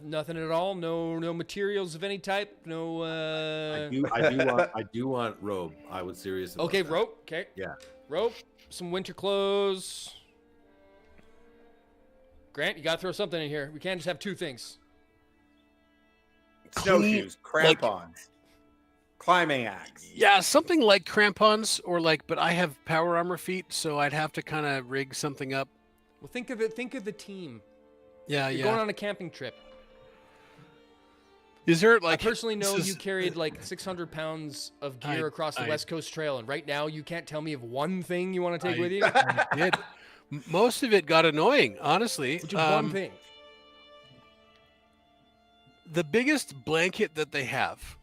A: Nothing at all. No materials of any type. No.
C: I do want robe. I was serious about
A: Okay,
C: that.
A: rope. Okay.
C: Yeah.
A: Rope. Some winter clothes. Grant, you gotta throw something in here. We can't just have two things.
B: Snowshoes, crampons, climbing axe.
D: Yeah, something like crampons but I have power armor feet, so I'd have to kind of rig something up.
A: Well, think of it. Think of the team.
D: Yeah,
A: You're going on a camping trip.
D: Is there
A: I personally know you carried like 600 pounds of gear across the West Coast Trail, and right now you can't tell me of one thing you want to take with you.
D: I did. Most of it got annoying, honestly.
A: Which is one thing.
D: The biggest blanket that they have.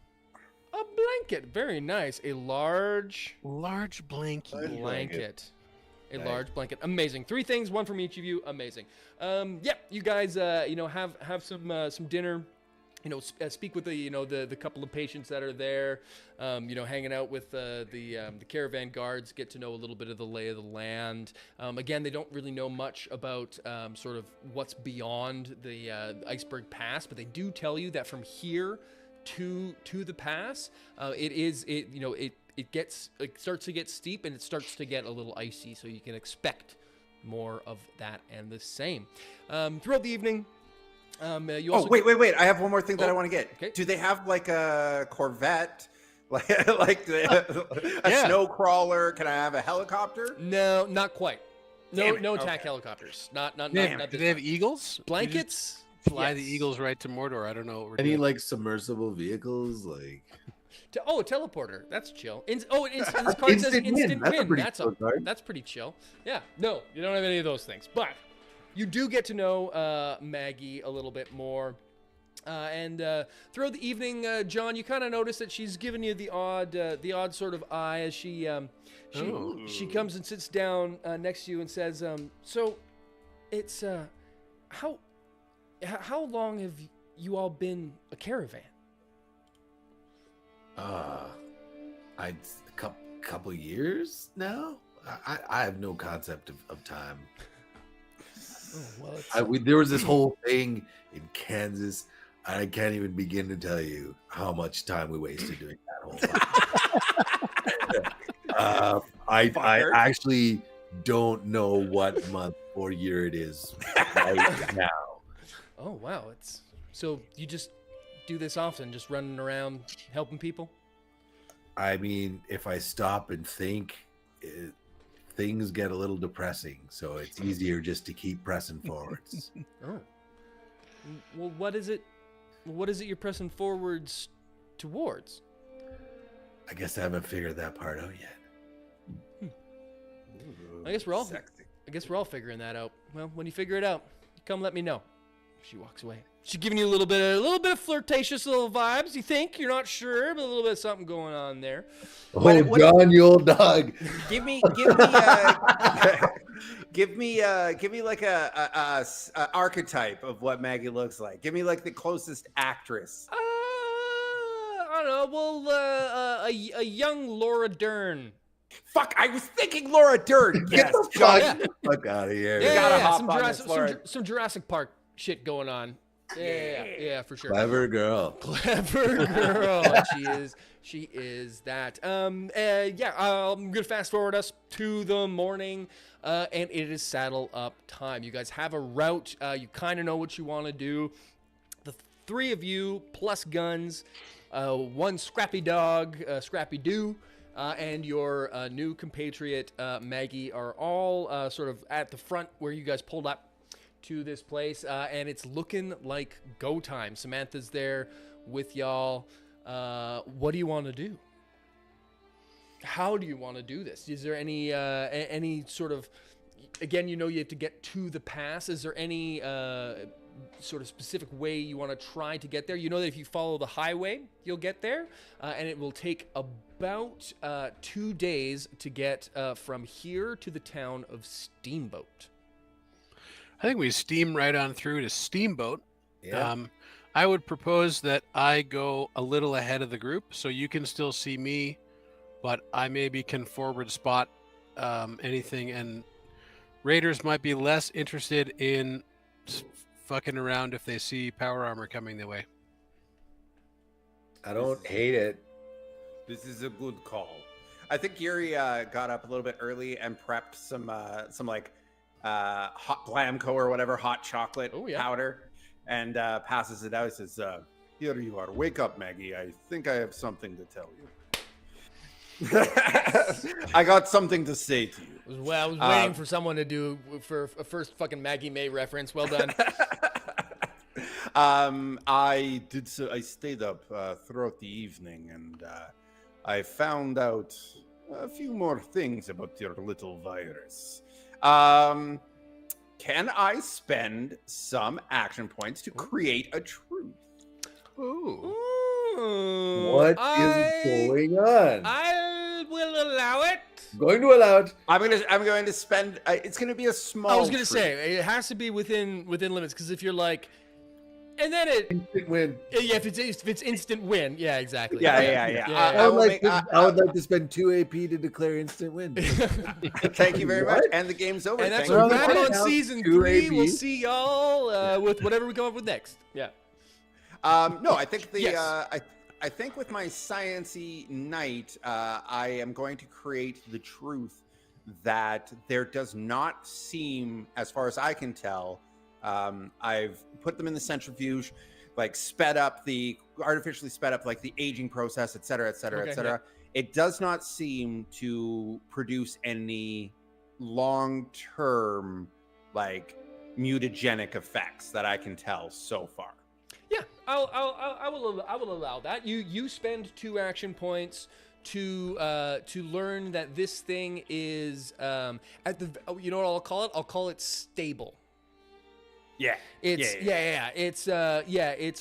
A: A blanket, very nice. A large
D: blanket.
A: A large blanket, amazing. 3 things, one from each of you, amazing. Yep, you guys, have some dinner. Speak with the couple of patients that are there. Hanging out with the caravan guards, get to know a little bit of the lay of the land. Again, they don't really know much about sort of what's beyond the Iceberg Pass, but they do tell you that from here to the pass, it starts to get steep and it starts to get a little icy, so you can expect more of that and the same. Throughout the evening, you also
B: wait! I have one more thing that I want to get.
A: Okay.
B: Do they have like a Corvette, like a snow crawler? Can I have a helicopter?
A: No, not quite. No attack helicopters. Not
D: Do they have eagles?
A: Blankets?
D: Fly the eagles right to Mordor. I don't know what we're
C: Any
D: doing.
C: like submersible vehicles, like
A: A teleporter. That's chill. This card says instant win. That's pretty chill. Yeah. No, you don't have any of those things, but you do get to know Maggie a little bit more. And throughout the evening, John, you kind of notice that she's giving you the odd sort of eye as she comes and sits down next to you and says, "So, it's how long have you all been a caravan?"
C: a couple years now. I have no concept of time.
A: Oh, well,
C: There was this whole thing in Kansas. I can't even begin to tell you how much time we wasted doing that whole thing. I actually don't know what month or year it is right now.
A: Oh wow! So you just do this often, just running around helping people?
C: I mean, if I stop and think, things get a little depressing. So it's easier just to keep pressing forwards.
A: Oh. Well, what is it? What is it you're pressing forwards towards?
C: I guess I haven't figured that part out yet.
A: I guess we're all figuring that out. Well, when you figure it out, come let me know. She walks away. She's giving you a little bit of flirtatious little vibes. You think you're not sure, but a little bit of something going on there.
C: Oh, John, you old dog!
B: Give me like a archetype of what Maggie looks like. Give me like the closest actress.
A: I don't know. Well, a young Laura Dern.
B: Fuck! I was thinking Laura Dern. Yes,
C: Get the fuck out of here.
A: Yeah. Some Jurassic Park shit going on. Yeah, for sure.
C: Clever girl.
A: She is that. I'm gonna fast forward us to the morning, and it is saddle up time. You guys have a route. You kind of know what you want to do. The 3 of you plus guns, one scrappy dog, Scrappy Doo, and your new compatriot Maggie are all sort of at the front where you guys pulled up to this place, and it's looking like go time. Samantha's there with y'all. What do you want to do? How do you want to do this? Is there any sort of, again, you have to get to the pass. Is there any sort of specific way you want to try to get there? You know that if you follow the highway, you'll get there, and it will take about 2 days to get from here to the town of Steamboat.
D: I think we steam right on through to Steamboat.
C: Yeah.
D: I would propose that I go a little ahead of the group, so you can still see me, but I maybe can forward spot anything, and raiders might be less interested in fucking around if they see power armor coming their way.
C: I don't hate it.
B: This is a good call. I think Yuri got up a little bit early and prepped some like hot Blamco or whatever, hot chocolate powder, and passes it out. Says, "Here you are. Wake up, Maggie. I think I have something to tell you." I got something to say to you.
A: Well, I was waiting for someone to do for a first fucking Maggie May reference. Well done.
B: I did so. I stayed up throughout the evening, and I found out a few more things about your little virus. Can I spend some action points to create a truth?
A: Ooh.
C: What is going on?
A: I will allow it.
C: Going to allow it.
B: I'm going to spend. It's going to be a small.
A: I was going to
B: truth.
A: say it has to be within limits, because if you're like, and then it
C: Instant win.
A: Yeah, if it's instant win, yeah, exactly.
B: Yeah.
C: I would like to spend 2 AP to declare instant win.
B: Thank you very much. And the game's over.
A: And that's
B: Thank
A: a
B: you.
A: wrap on
C: Now,
A: season
C: 2
A: 3.
C: AP.
A: We'll see y'all with whatever we come up with next. Yeah.
B: No, I think
A: Yes.
B: I think with my science-y night, I am going to create the truth that there does not seem, as far as I can tell, I've put them in the centrifuge, like artificially sped up like the aging process, et cetera, et cetera, et cetera. It does not seem to produce any long-term like mutagenic effects that I can tell so far.
A: Yeah, I will allow that. You spend 2 action points to learn that this thing is you know what I'll call it? I'll call it stable.
B: Yeah.
A: It's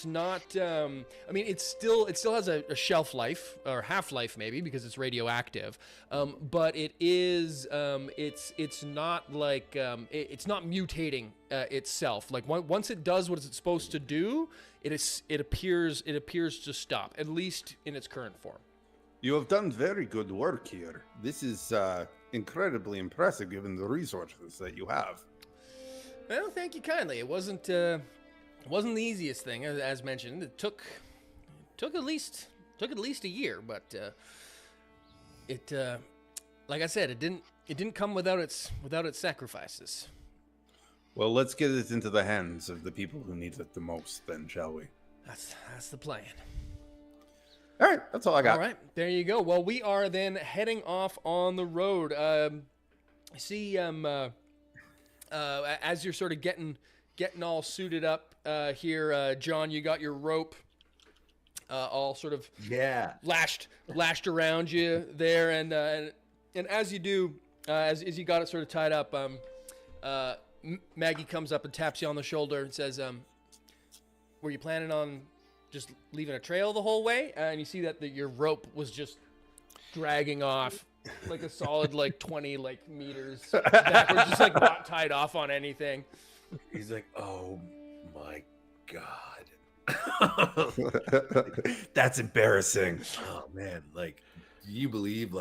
A: not. I mean, it still has a shelf life or half life maybe, because it's radioactive. But it is. It's not like it's not mutating itself. Like once it does what it's supposed to do, it appears to stop, at least in its current form.
B: You have done very good work here. This is incredibly impressive given the resources that you have.
A: Well, thank you kindly. It wasn't the easiest thing, as mentioned. It took at least a year, but like I said, it didn't come without its sacrifices.
B: Well, let's get it into the hands of the people who need it the most, then, shall we?
A: That's the plan.
B: All right, that's all I got.
A: All right, there you go. Well, we are then heading off on the road. See, as you're sort of getting all suited up here, John, you got your rope all sort of lashed around you there, and as you do, as you got it sort of tied up, Maggie comes up and taps you on the shoulder and says, "Were you planning on just leaving a trail the whole way?" And you see that your rope was just dragging off like a solid 20 meters backwards, just not tied off on anything.
C: He's like, "Oh my god."
B: That's embarrassing.
C: Oh man, do you believe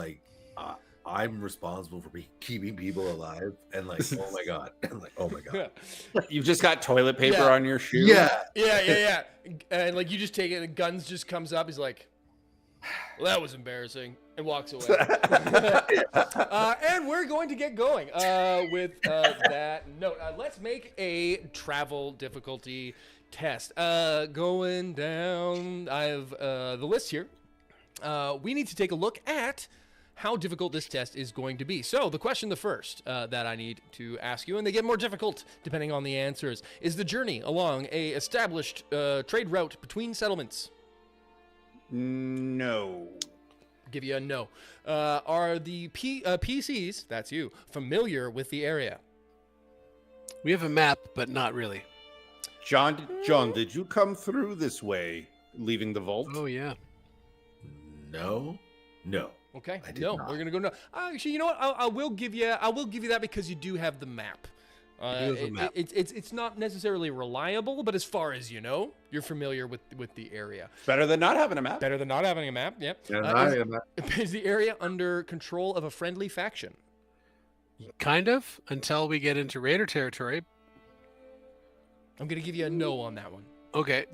C: I'm responsible for keeping people alive? And oh my god. Oh my god.
B: You've just got toilet paper on your shoe?
C: Yeah.
A: And you just take it and Guns just comes up. He's like, "Well, that was embarrassing," and walks away. And we're going to get going with that note. Let's make a travel difficulty test. Going down, I have the list here. We need to take a look at how difficult this test is going to be. So the question, the first that I need to ask you, and they get more difficult depending on the answers, is the journey along a established trade route between settlements?
B: No.
A: Give you a no. Are the PCs, that's you, familiar with the area?
D: We have a map, but not really.
B: John, did you come through this way, leaving the vault?
D: Oh yeah.
C: No.
A: Okay.
C: I did
A: No,
C: not.
A: we're gonna go no. Actually, you know what? I will give you that because you do have the map. It's not necessarily reliable, but as far as you know, you're familiar with the area.
B: Better than not having a map.
A: Better than not having a map. Yep. Is the area under control of a friendly faction?
D: Kind of, until we get into Raider territory.
A: I'm gonna give you a no on that one.
D: Okay.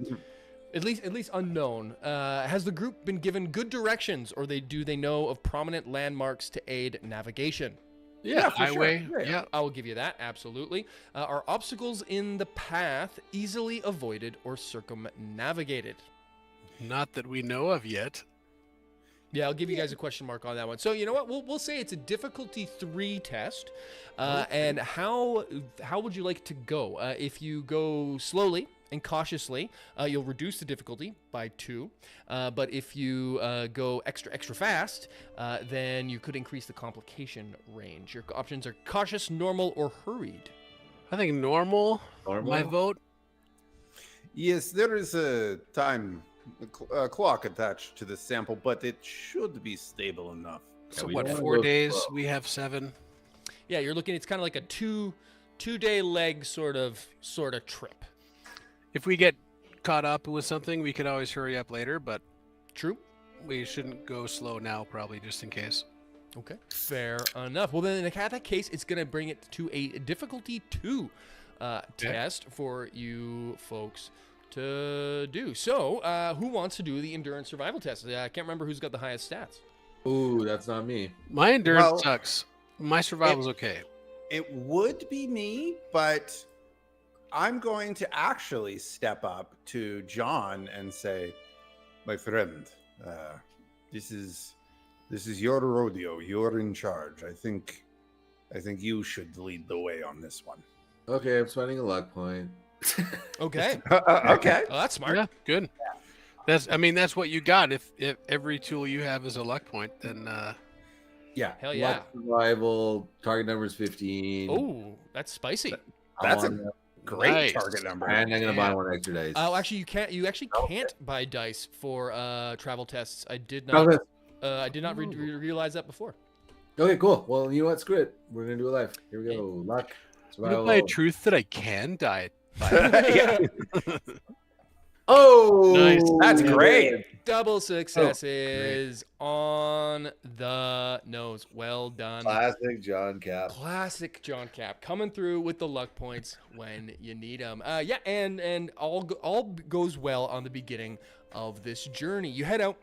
A: At least unknown. Has the group been given good directions, or do they know of prominent landmarks to aid navigation?
D: Yeah,
B: for
D: highway.
B: sure.
D: Yeah.
A: I will give you that, absolutely. Are obstacles in the path easily avoided or circumnavigated?
D: Not that we know of yet.
A: Yeah, I'll give you guys a question mark on that one. So you know what? We'll say it's a difficulty 3 test. And how would you like to go? If you go slowly and cautiously, you'll reduce the difficulty by 2. But if you go extra fast, then you could increase the complication range. Your options are cautious, normal, or hurried.
D: I think normal. My vote.
B: Yes, there is a time clock attached to the sample, but it should be stable enough.
D: So
C: we
D: what?
C: don't
D: 4
C: go
D: days.
C: slow.
D: We have 7.
A: Yeah, you're looking. It's kind of like a two-day leg sort of trip.
D: If we get caught up with something, we could always hurry up later, but
A: True.
D: we shouldn't go slow now, probably, just in case.
A: Okay, fair enough. Well, then in that case, it's going to bring it to a difficulty 2 test for you folks to do. So, who wants to do the endurance survival test? I can't remember who's got the highest stats.
C: Ooh, that's not me.
D: My endurance
B: Well,
D: sucks. My survival's okay.
B: It would be me, but I'm going to actually step up to John and say, my friend, this is your rodeo. You're in charge. I think you should lead the way on this one.
C: Okay, I'm spending a luck point.
A: Okay.
B: Okay.
A: Oh, that's smart.
D: Yeah, good. That's what you got. If every tool you have is a luck point, then
B: Yeah.
A: Hell yeah.
C: Luck survival, target number is 15.
A: Oh, that's spicy.
B: That's a
C: I'm
B: great
D: Nice.
B: target number.
C: and I'm gonna buy one extra dice.
A: Oh, actually, you can't. You actually can't buy dice for travel tests. I did
C: Oh,
A: not. I did not realize that before.
C: okay, cool. Well, you know what? Screw it. We're gonna do a life. Here we go. Luck.
D: I'm gonna
C: Survival.
D: buy a truth that I can die.
B: Yeah.
C: Oh,
D: Nice.
B: That's great.
A: Double successes on the nose. Well done.
C: Classic John Cap.
A: Classic John Cap coming through with the luck points when you need them. Yeah, and all goes well on the beginning of this journey. You head out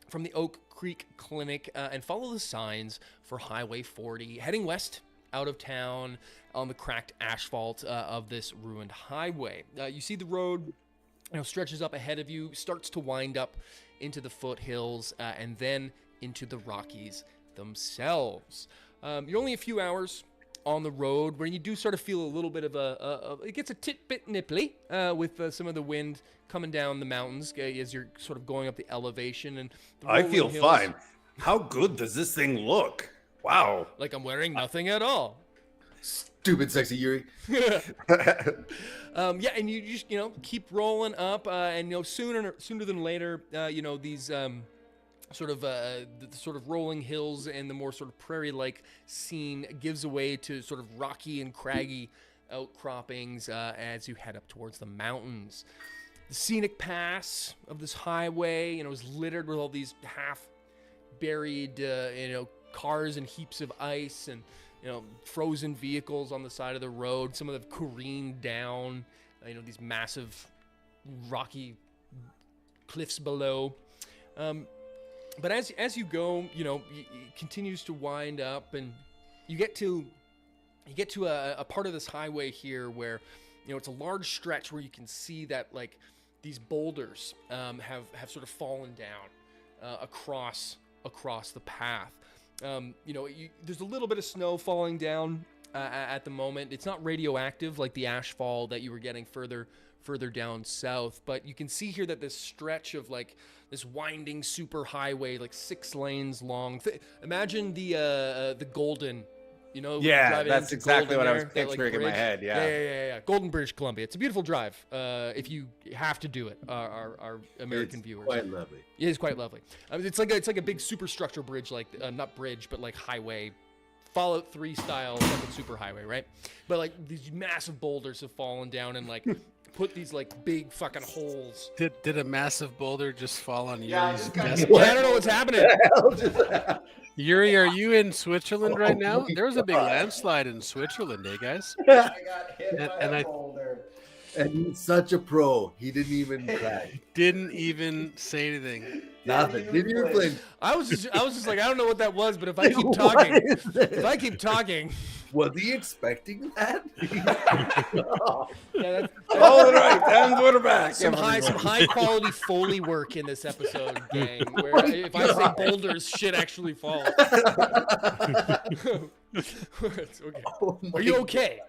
A: from the Oak Creek Clinic and follow the signs for Highway 40, heading west out of town on the cracked asphalt of this ruined highway. You see the road stretches up ahead of you, starts to wind up into the foothills, and then into the Rockies themselves. You're only a few hours on the road where you do sort of feel a little bit of it gets a bit nipply with some of the wind coming down the mountains as you're sort of going up the elevation. And the
B: I
A: rolling
B: feel
A: hills,
B: fine. How good does this thing look? Wow.
A: like I'm wearing nothing at all.
C: Stupid sexy Yuri.
A: Yeah, and you just keep rolling up, and sooner than later, these sort of the sort of rolling hills and the more sort of prairie-like scene gives away to sort of rocky and craggy outcroppings as you head up towards the mountains. The scenic pass of this highway, is littered with all these half-buried, cars and heaps of ice and frozen vehicles on the side of the road. Some of them careened down, these massive rocky cliffs below. But as you go, it continues to wind up, and you get to a part of this highway here where, it's a large stretch where you can see that these boulders have sort of fallen down across the path. There's a little bit of snow falling down at the moment. It's not radioactive like the ashfall that you were getting further down south, but you can see here that this stretch of like this winding super highway, like 6 lanes long. Imagine the Golden.
B: Yeah, that's exactly what I was picturing in my head.
A: Yeah. Golden, British Columbia. It's a beautiful drive. If you have to do it, our American viewers.
C: Quite lovely.
A: It is quite lovely. I mean, it's like a big superstructure bridge, like not bridge, but like highway, Fallout 3 style fucking super highway, right? But like these massive boulders have fallen down and like put these like big fucking holes.
D: Did a massive boulder just fall on Yuri's desk?
A: I don't know what's happening.
D: Yuri, are you in Switzerland right now? There was a big landslide in Switzerland, guys?
B: I got hit by a boulder.
C: And he's such a pro. He didn't even cry.
D: Didn't even say anything.
C: Nothing. Didn't even flinch.
A: I was just like, I don't know what that was, but if I keep talking,
C: was he expecting that?
A: yeah,
B: All right, and we're back.
A: some high quality Foley work in this episode, gang. Where if I say boulders, shit actually falls. It's okay. Are you okay?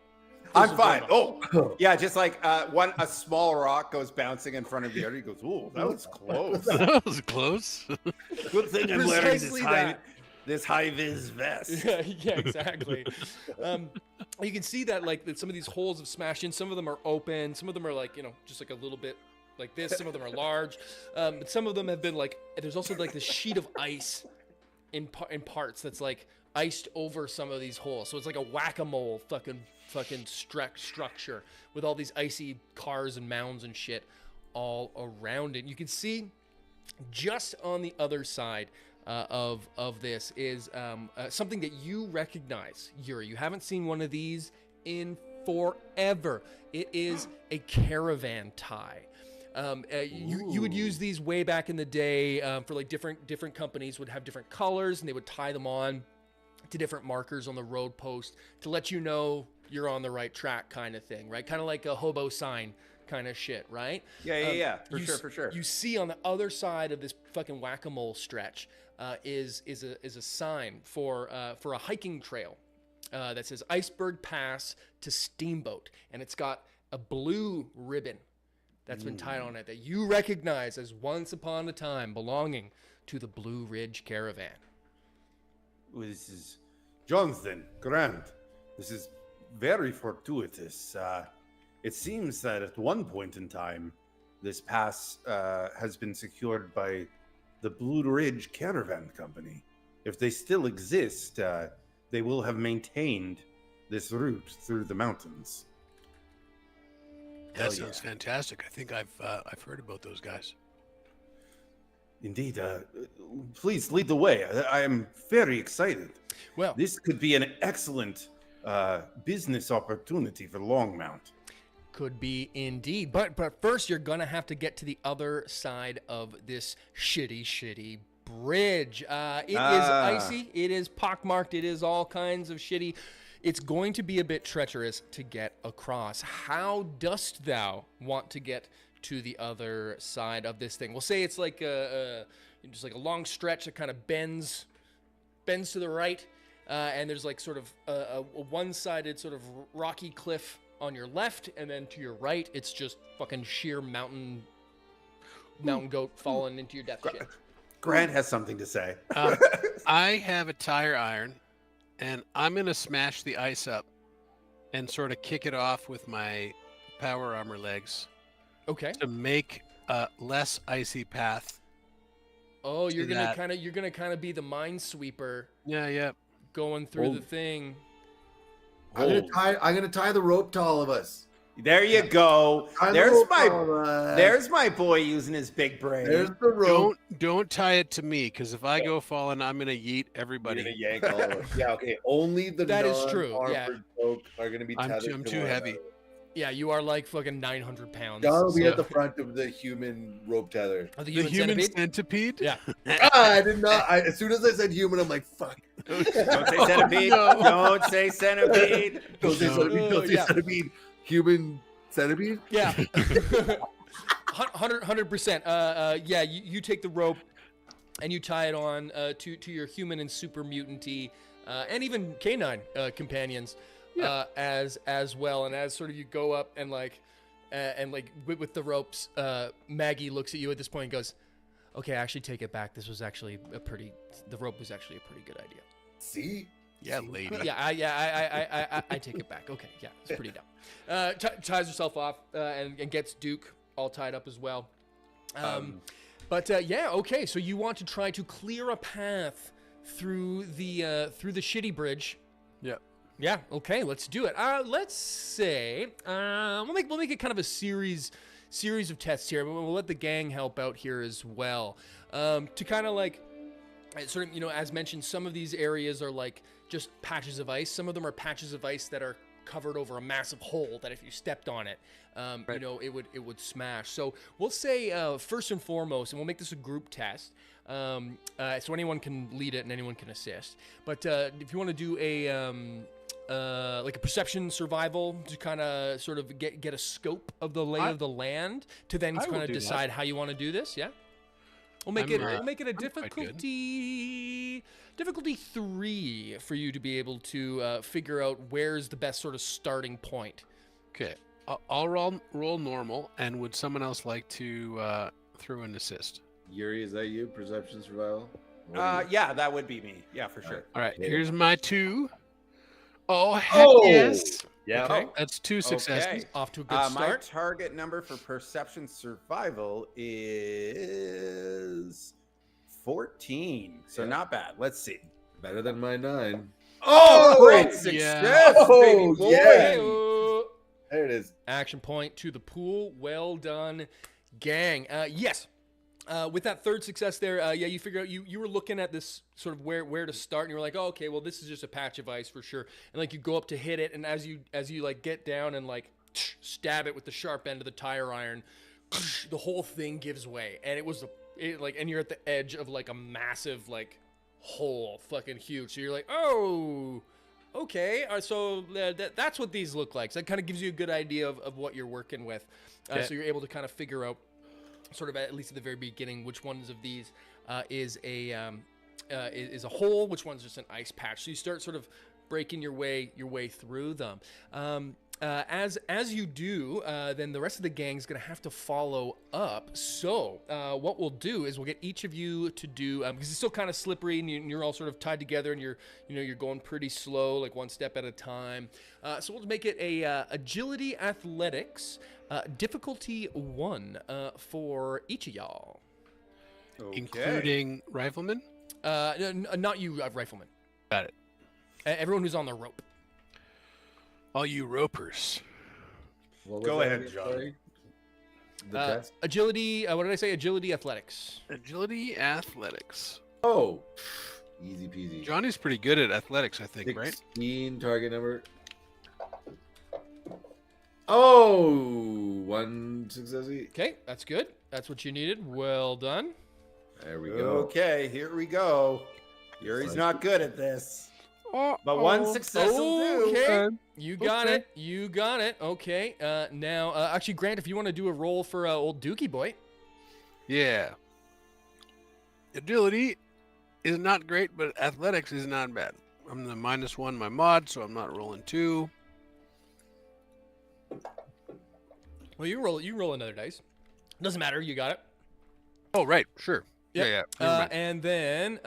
B: I'm fine. Oh, yeah, just like a small rock goes bouncing in front of the other. He goes, "Ooh, that was close."
D: That was close.
B: Good thing I'm wearing
A: Precisely
B: this high-vis vest.
A: Yeah, exactly. You can see that like that some of these holes have smashed in. Some of them are open. Some of them are like just like a little bit like this. Some of them are large. But some of them have been like. There's also like this sheet of ice in parts that's like iced over some of these holes. So it's like a whack-a-mole fucking structure with all these icy cars and mounds and shit all around it. You can see just on the other side of this is something that you recognize, Yuri. You haven't seen one of these in forever. It is a caravan tie. You would use these way back in the day for like different companies would have different colors, and they would tie them on to different markers on the road post to let you know you're on the right track, kind of thing, right? Kind of like a hobo sign kind of shit, right?
B: Yeah. For sure.
A: You see on the other side of this fucking whack-a-mole stretch is a sign for a hiking trail that says Iceberg Pass to Steamboat, and it's got a blue ribbon that's been tied on it that you recognize as once upon a time belonging to the Blue Ridge Caravan.
B: This is Jonathan Grant. This is very fortuitous. It seems that at one point in time, this pass has been secured by the Blue Ridge Caravan Company. If they still exist, they will have maintained this route through the mountains.
D: That sounds fantastic. I think I've heard about those guys.
B: Indeed. Please lead the way. I am very excited.
A: Well,
B: this could be an excellent business opportunity for Longmount.
A: Could be indeed. But first, you're going to have to get to the other side of this shitty bridge. It is icy. It is pockmarked. It is all kinds of shitty. It's going to be a bit treacherous to get across. How dost thou want to get to the other side of this thing? We'll say it's like just like a long stretch that kind of bends to the right, and there's like sort of a one-sided sort of rocky cliff on your left, and then to your right, it's just fucking sheer mountain goat falling into your death shit.
B: Grant has something to say.
D: I have a tire iron, and I'm gonna smash the ice up and sort of kick it off with my power armor legs.
A: Okay.
D: To make a less icy path.
A: Oh, you're gonna kind of be the minesweeper.
D: Yeah.
A: Going through the thing.
C: I'm gonna tie the rope to all of us.
B: There you go. There's my boy using his big brain.
C: There's the rope.
D: Don't tie it to me, because if I go falling, I'm gonna yeet everybody.
C: You're gonna yank all of us. Yeah, okay. Only the
A: that is true. Yeah.
C: Folk are gonna be tethered.
D: I'm too heavy.
A: Yeah, you are like fucking 900 pounds.
C: John will be at the front of the human rope tether.
A: Oh, the
D: human centipede?
A: Yeah.
C: I did not. As soon as I said human, I'm like, fuck.
B: Don't say centipede. No. Don't say centipede.
C: Don't say centipede. Don't say centipede. Human centipede?
A: Yeah. 100%. Yeah, you take the rope and you tie it on to your human and super mutant-y, and even canine companions as well. And as sort of you go up and with the ropes, Maggie looks at you at this point and goes, "Okay, I actually take it back. The rope was actually a pretty good idea."
C: See?
D: Yeah, lady.
A: I take it back. Okay, yeah, it's pretty dumb. Ties herself off and gets Duke all tied up as well. Okay. So you want to try to clear a path through the shitty bridge.
D: Yeah.
A: Yeah. Okay. Let's do it. Let's say we'll make it kind of a series of tests here. We'll let the gang help out here as well. To kind of like sort of, as mentioned, some of these areas are like just patches of ice. Some of them are patches of ice that are covered over a massive hole that if you stepped on it, it would smash. So we'll say first and foremost, and we'll make this a group test. So anyone can lead it and anyone can assist. But if you want to do like a perception survival to kind of sort of get a scope of the lay of the land to then kind of decide how you want to do this. Yeah. We'll make it a difficulty 3 for you to be able to figure out where's the best sort of starting point.
D: Okay, I'll roll normal. And would someone else like to throw an assist?
C: Yuri, is that you? Perception survival?
B: Yeah, that would be me. Yeah, for sure.
D: All right, here's my 2. Oh, heck yes.
C: Yeah.
D: Okay, that's 2 successes.
B: Okay.
A: Off to a good
B: My
A: start.
B: target number for perception survival is 14. So not bad. Let's see.
C: Better than my 9.
B: Oh, great success,
D: yeah.
B: baby boy.
C: Yeah. There it is.
A: Action point to the pool. Well done, gang. Yes. With that third success there, you figure out you were looking at this sort of where to start, and you were like, oh, okay, well, this is just a patch of ice for sure. And like you go up to hit it, and as you like get down and like stab it with the sharp end of the tire iron, the whole thing gives way, and and you're at the edge of like a massive like hole, fucking huge. So you're like, oh, okay. So that's what these look like. So that kind of gives you a good idea of what you're working with. So you're able to kind of figure out, sort of at least at the very beginning, which ones of these is a hole, which one's just an ice patch. So you start sort of breaking your way through them. As you do, then the rest of the gang's gonna have to follow up. So what we'll do is we'll get each of you to do, because it's still kind of slippery and you're all sort of tied together and you're going pretty slow, like one step at a time. So we'll make it a agility athletics difficulty 1 for each of y'all.
B: Okay.
D: Including riflemen?
A: Not you, rifleman.
D: Got it.
A: Everyone who's on the rope.
D: All you ropers.
B: Go ahead, John.
C: Sorry? The test?
A: Agility, what did I say? Agility athletics.
D: Agility athletics.
C: Oh, easy peasy.
D: Johnny's pretty good at athletics, I think, right?
C: 16 target number. Oh, 1 success each.
A: Okay, that's good. That's what you needed. Well done.
C: There we go.
B: Okay, here we go. Yuri's not good at this. But 1 success will do.
A: Okay, you got it. You got it. Okay, now, actually, Grant, if you want to do a roll for old Dookie boy.
D: Yeah. Agility is not great, but athletics is not bad. I'm the -1 my mod, so I'm not rolling 2.
A: Well, you roll another dice. Doesn't matter. You got it.
D: Oh, right. Sure.
A: Yep.
D: Yeah. Never mind.
A: And then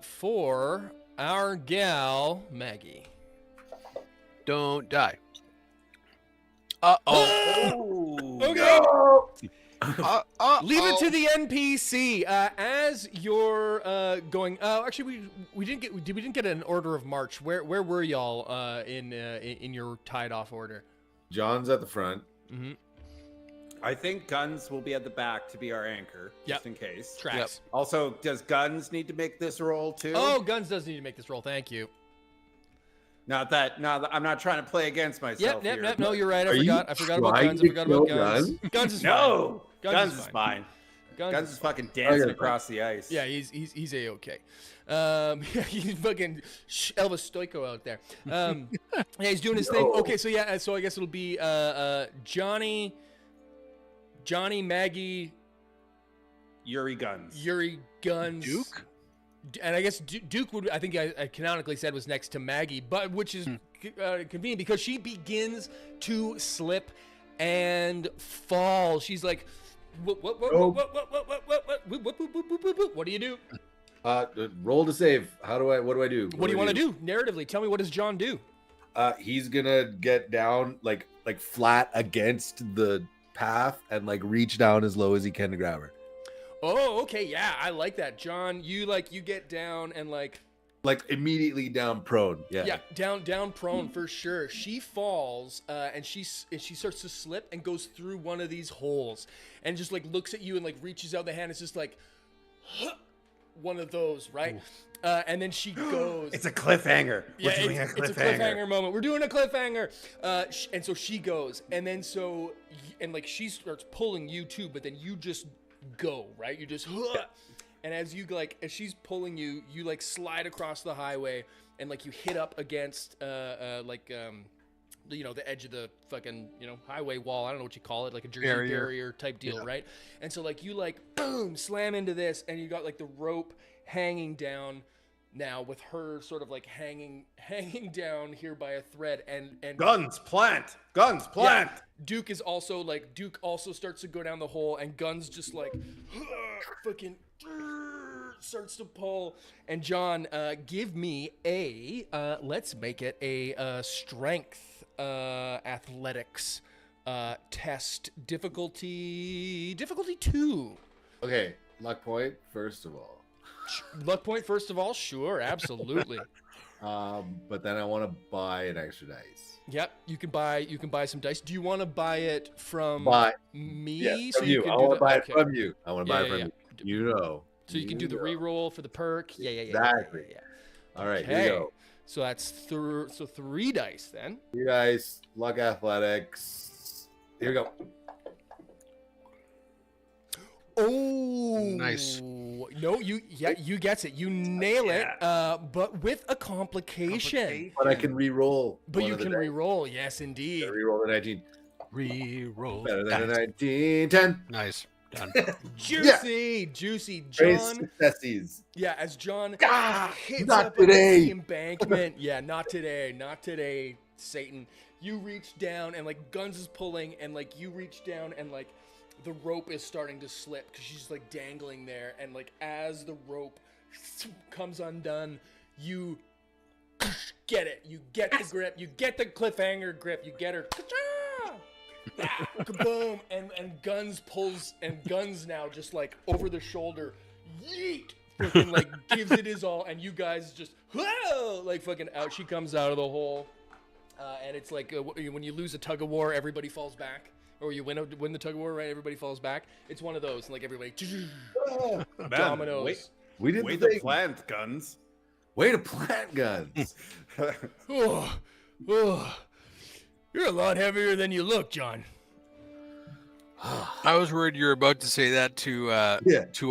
A: for our gal Maggie.
D: Don't die. Uh-oh.
A: Okay. Leave it to
D: the...
A: the NPC. As you're going, actually, we didn't get an order of march. Where were y'all in your tied off order?
C: John's at the front.
A: Mm-hmm.
B: I think Guns will be at the back to be our anchor, just in case.
A: Tracks.
D: Yep.
B: Also, does Guns need to make this roll too?
A: Oh, Guns does need to make this roll. Thank you.
B: Not that I'm not trying to play against myself.
A: Yep. No, you're right. I forgot about
C: trying
A: Guns.
C: to
A: I forgot about
C: kill
A: Guns.
C: Guns?
A: Guns is fine.
B: No,
A: Guns
B: is
A: is
B: fine. Guns is fucking
C: I
B: dancing
C: got it.
B: across the ice.
A: Yeah, he's a-okay. He's fucking Elvis Stoico out there. Yeah, he's doing his thing. Okay, so yeah, so I guess it'll be Johnny, Maggie,
B: Yuri Guns.
A: Yuri Guns.
D: Duke?
A: And I guess Duke would, I think I canonically said was next to Maggie, but which is convenient because she begins to slip and fall. She's like, what do you do?
C: Roll to save. What do I do?
A: What do you want to do? Narratively, tell me, what does John do?
C: He's gonna get down like flat against the path and like reach down as low as he can to grab her.
A: Oh, okay, yeah, I like that, John. You get down and like
C: immediately down prone. Yeah,
A: down prone for sure. She falls, and she starts to slip and goes through one of these holes, and just like looks at you and like reaches out the hand. It's just like one of those, right? And then she goes.
B: It's a cliffhanger.
A: Yeah, it's a cliffhanger moment. We're doing a cliffhanger. And so she goes, and then like she starts pulling you too, but then you just go, right? You just and as she's pulling you, you like slide across the highway and like you hit up against the edge of the fucking highway wall. I don't know what you call it, like a Jersey barrier type deal, right? And so like you like boom slam into this, and you got like the rope hanging down now with her sort of like hanging down here by a thread, and
B: Guns plant.
A: Yeah, Duke also starts to go down the hole, and Guns just like fucking starts to pull. And John, give me let's make it a strength athletics test, difficulty 2.
C: Okay, luck point first of all.
A: Luck point first of all, sure, absolutely.
C: But then I want to buy an extra dice.
A: Yep, you can buy some dice. Do you want to buy it from me?
C: Yeah,
A: so
C: from you. I want to buy it from you. I want to buy it from you. You know.
A: So you can do the re-roll for the perk. Yeah.
C: Exactly. Yeah. All right, here we go.
A: So that's 3 dice then.
C: 3 dice, luck athletics. Here we go.
A: Oh,
D: nice.
A: No, you gets it. You nail it, but with a complication.
C: But I can re-roll.
A: But you can re-roll. Yes, indeed.
C: Re-roll the 19.
D: Re-roll.
C: Better than a 19. 10.
D: Nice. Done.
A: Juicy. John.
C: Successes.
A: Yeah, as John hits
C: not
A: up
C: today.
A: the embankment. Yeah, not today, Satan. You reach down and like Guns is pulling, and like you reach down and like the rope is starting to slip because she's like dangling there, and like as the rope comes undone, you get it. You get the grip. You get the cliffhanger grip. You get her. Kaboom! And Guns pulls, and Guns now just like over the shoulder, yeet! Fucking like gives it his all, and you guys just whoa! Like fucking out. She comes out of the hole, and it's like when you lose a tug of war, everybody falls back. Or you win the tug of war, right? Everybody falls back. It's one of those, like everybody dominoes.
C: We did
B: Way
C: the
B: to plant, Guns.
C: Way to plant, Guns.
A: Oh, you're a lot heavier than you look, John.
D: I was worried you were about to say that to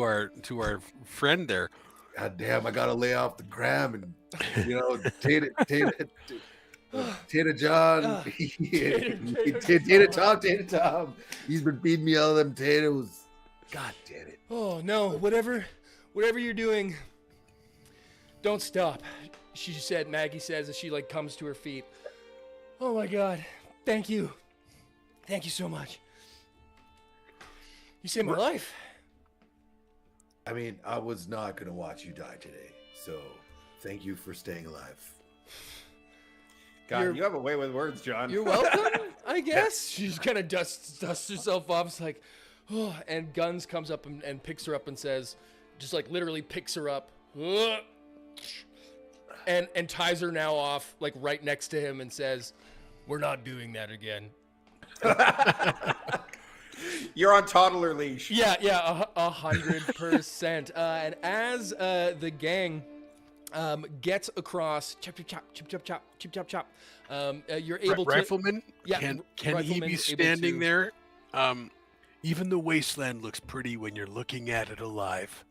D: our friend there.
C: God damn, I gotta lay off the gram and Tata John, Tata Tom. He's been feeding me all them potatoes. God damn it.
A: Oh no, whatever you're doing, don't stop. Maggie says as she like comes to her feet. Oh my God, thank you so much. You saved my life.
C: I mean, I was not gonna watch you die today, so thank you for staying alive.
B: God, you have a way with words, John.
A: You're welcome, I guess. She's kind of dusts herself off. It's like, oh, and Guns comes up and picks her up and says, just like literally picks her up, and ties her now off like right next to him and says, "We're not doing that again."
B: You're on toddler leash.
A: Yeah, 100%. And as the gang gets across, chop, you're able to...
D: Rifleman?
A: Yeah.
D: Can he be standing there? Even the wasteland looks pretty when you're looking at it alive.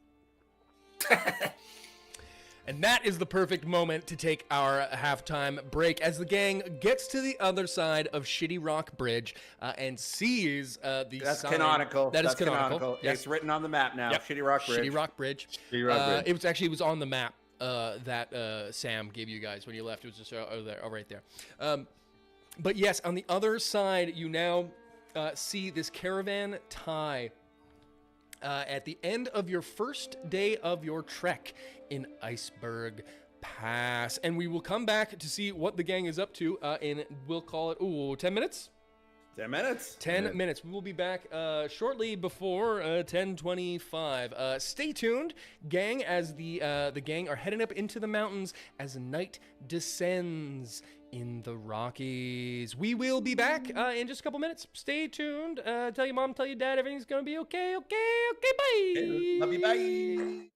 A: And that is the perfect moment to take our halftime break as the gang gets to the other side of Shitty Rock Bridge and sees the
B: That's
A: sign.
B: canonical.
A: That's canonical.
B: Yes. It's written on the map now.
A: Yep.
B: Shitty Rock Bridge.
A: Shitty Rock Bridge.
C: Shitty Rock Bridge.
A: It was on the map that Sam gave you guys when you left. It was just right there. But yes, on the other side, you now see this caravan tie at the end of your first day of your trek in Iceberg Pass. And we will come back to see what the gang is up to in, we'll call it, 10 minutes?
B: 10 minutes.
A: 10 minutes. We will be back shortly before 10:25. Stay tuned, gang, as the gang are heading up into the mountains as night descends in the Rockies. We will be back in just a couple minutes. Stay tuned. Tell your mom, tell your dad, everything's gonna be okay. Okay, bye.
B: Love you, bye.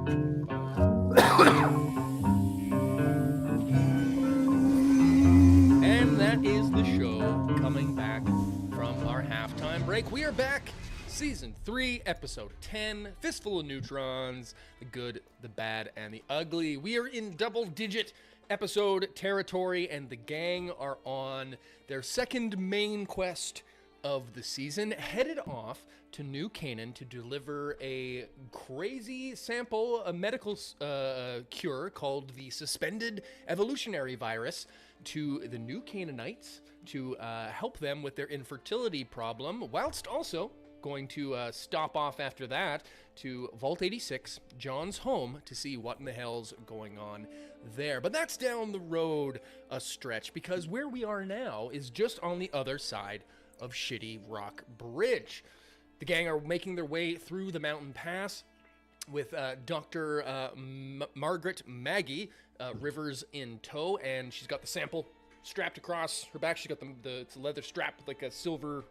A: And that is the show coming back from our halftime break. We are back, Season 3, Episode 10, Fistful of Neutrons, the good, the bad, and the ugly. We are in double-digit episode territory, and the gang are on their second main quest of the season, headed off to New Canaan to deliver a crazy sample, a medical cure called the Suspended Evolutionary Virus, to the New Canaanites to help them with their infertility problem, whilst also going to stop off after that to Vault 86, John's home, to see what in the hell's going on there. But that's down the road a stretch, because where we are now is just on the other side of Shitty Rock Bridge. The gang are making their way through the mountain pass with Dr. Margaret Maggie Rivers in tow, and she's got the sample strapped across her back. She's got the leather strap with like a silver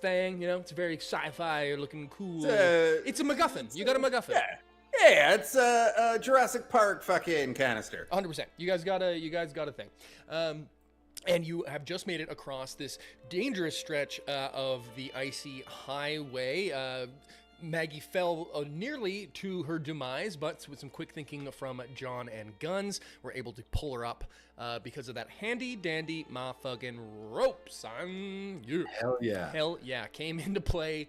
A: thing, you know. It's very sci-fi looking cool. It's a MacGuffin. You got a MacGuffin.
B: Yeah, it's a Jurassic Park fucking canister.
A: 100%. You guys got a thing. And you have just made it across this dangerous stretch of the icy highway. Maggie fell nearly to her demise, but with some quick thinking from John and Guns, we're able to pull her up because of that handy-dandy motherfucking rope, son. Yeah.
C: Hell yeah.
A: Hell yeah. Came into play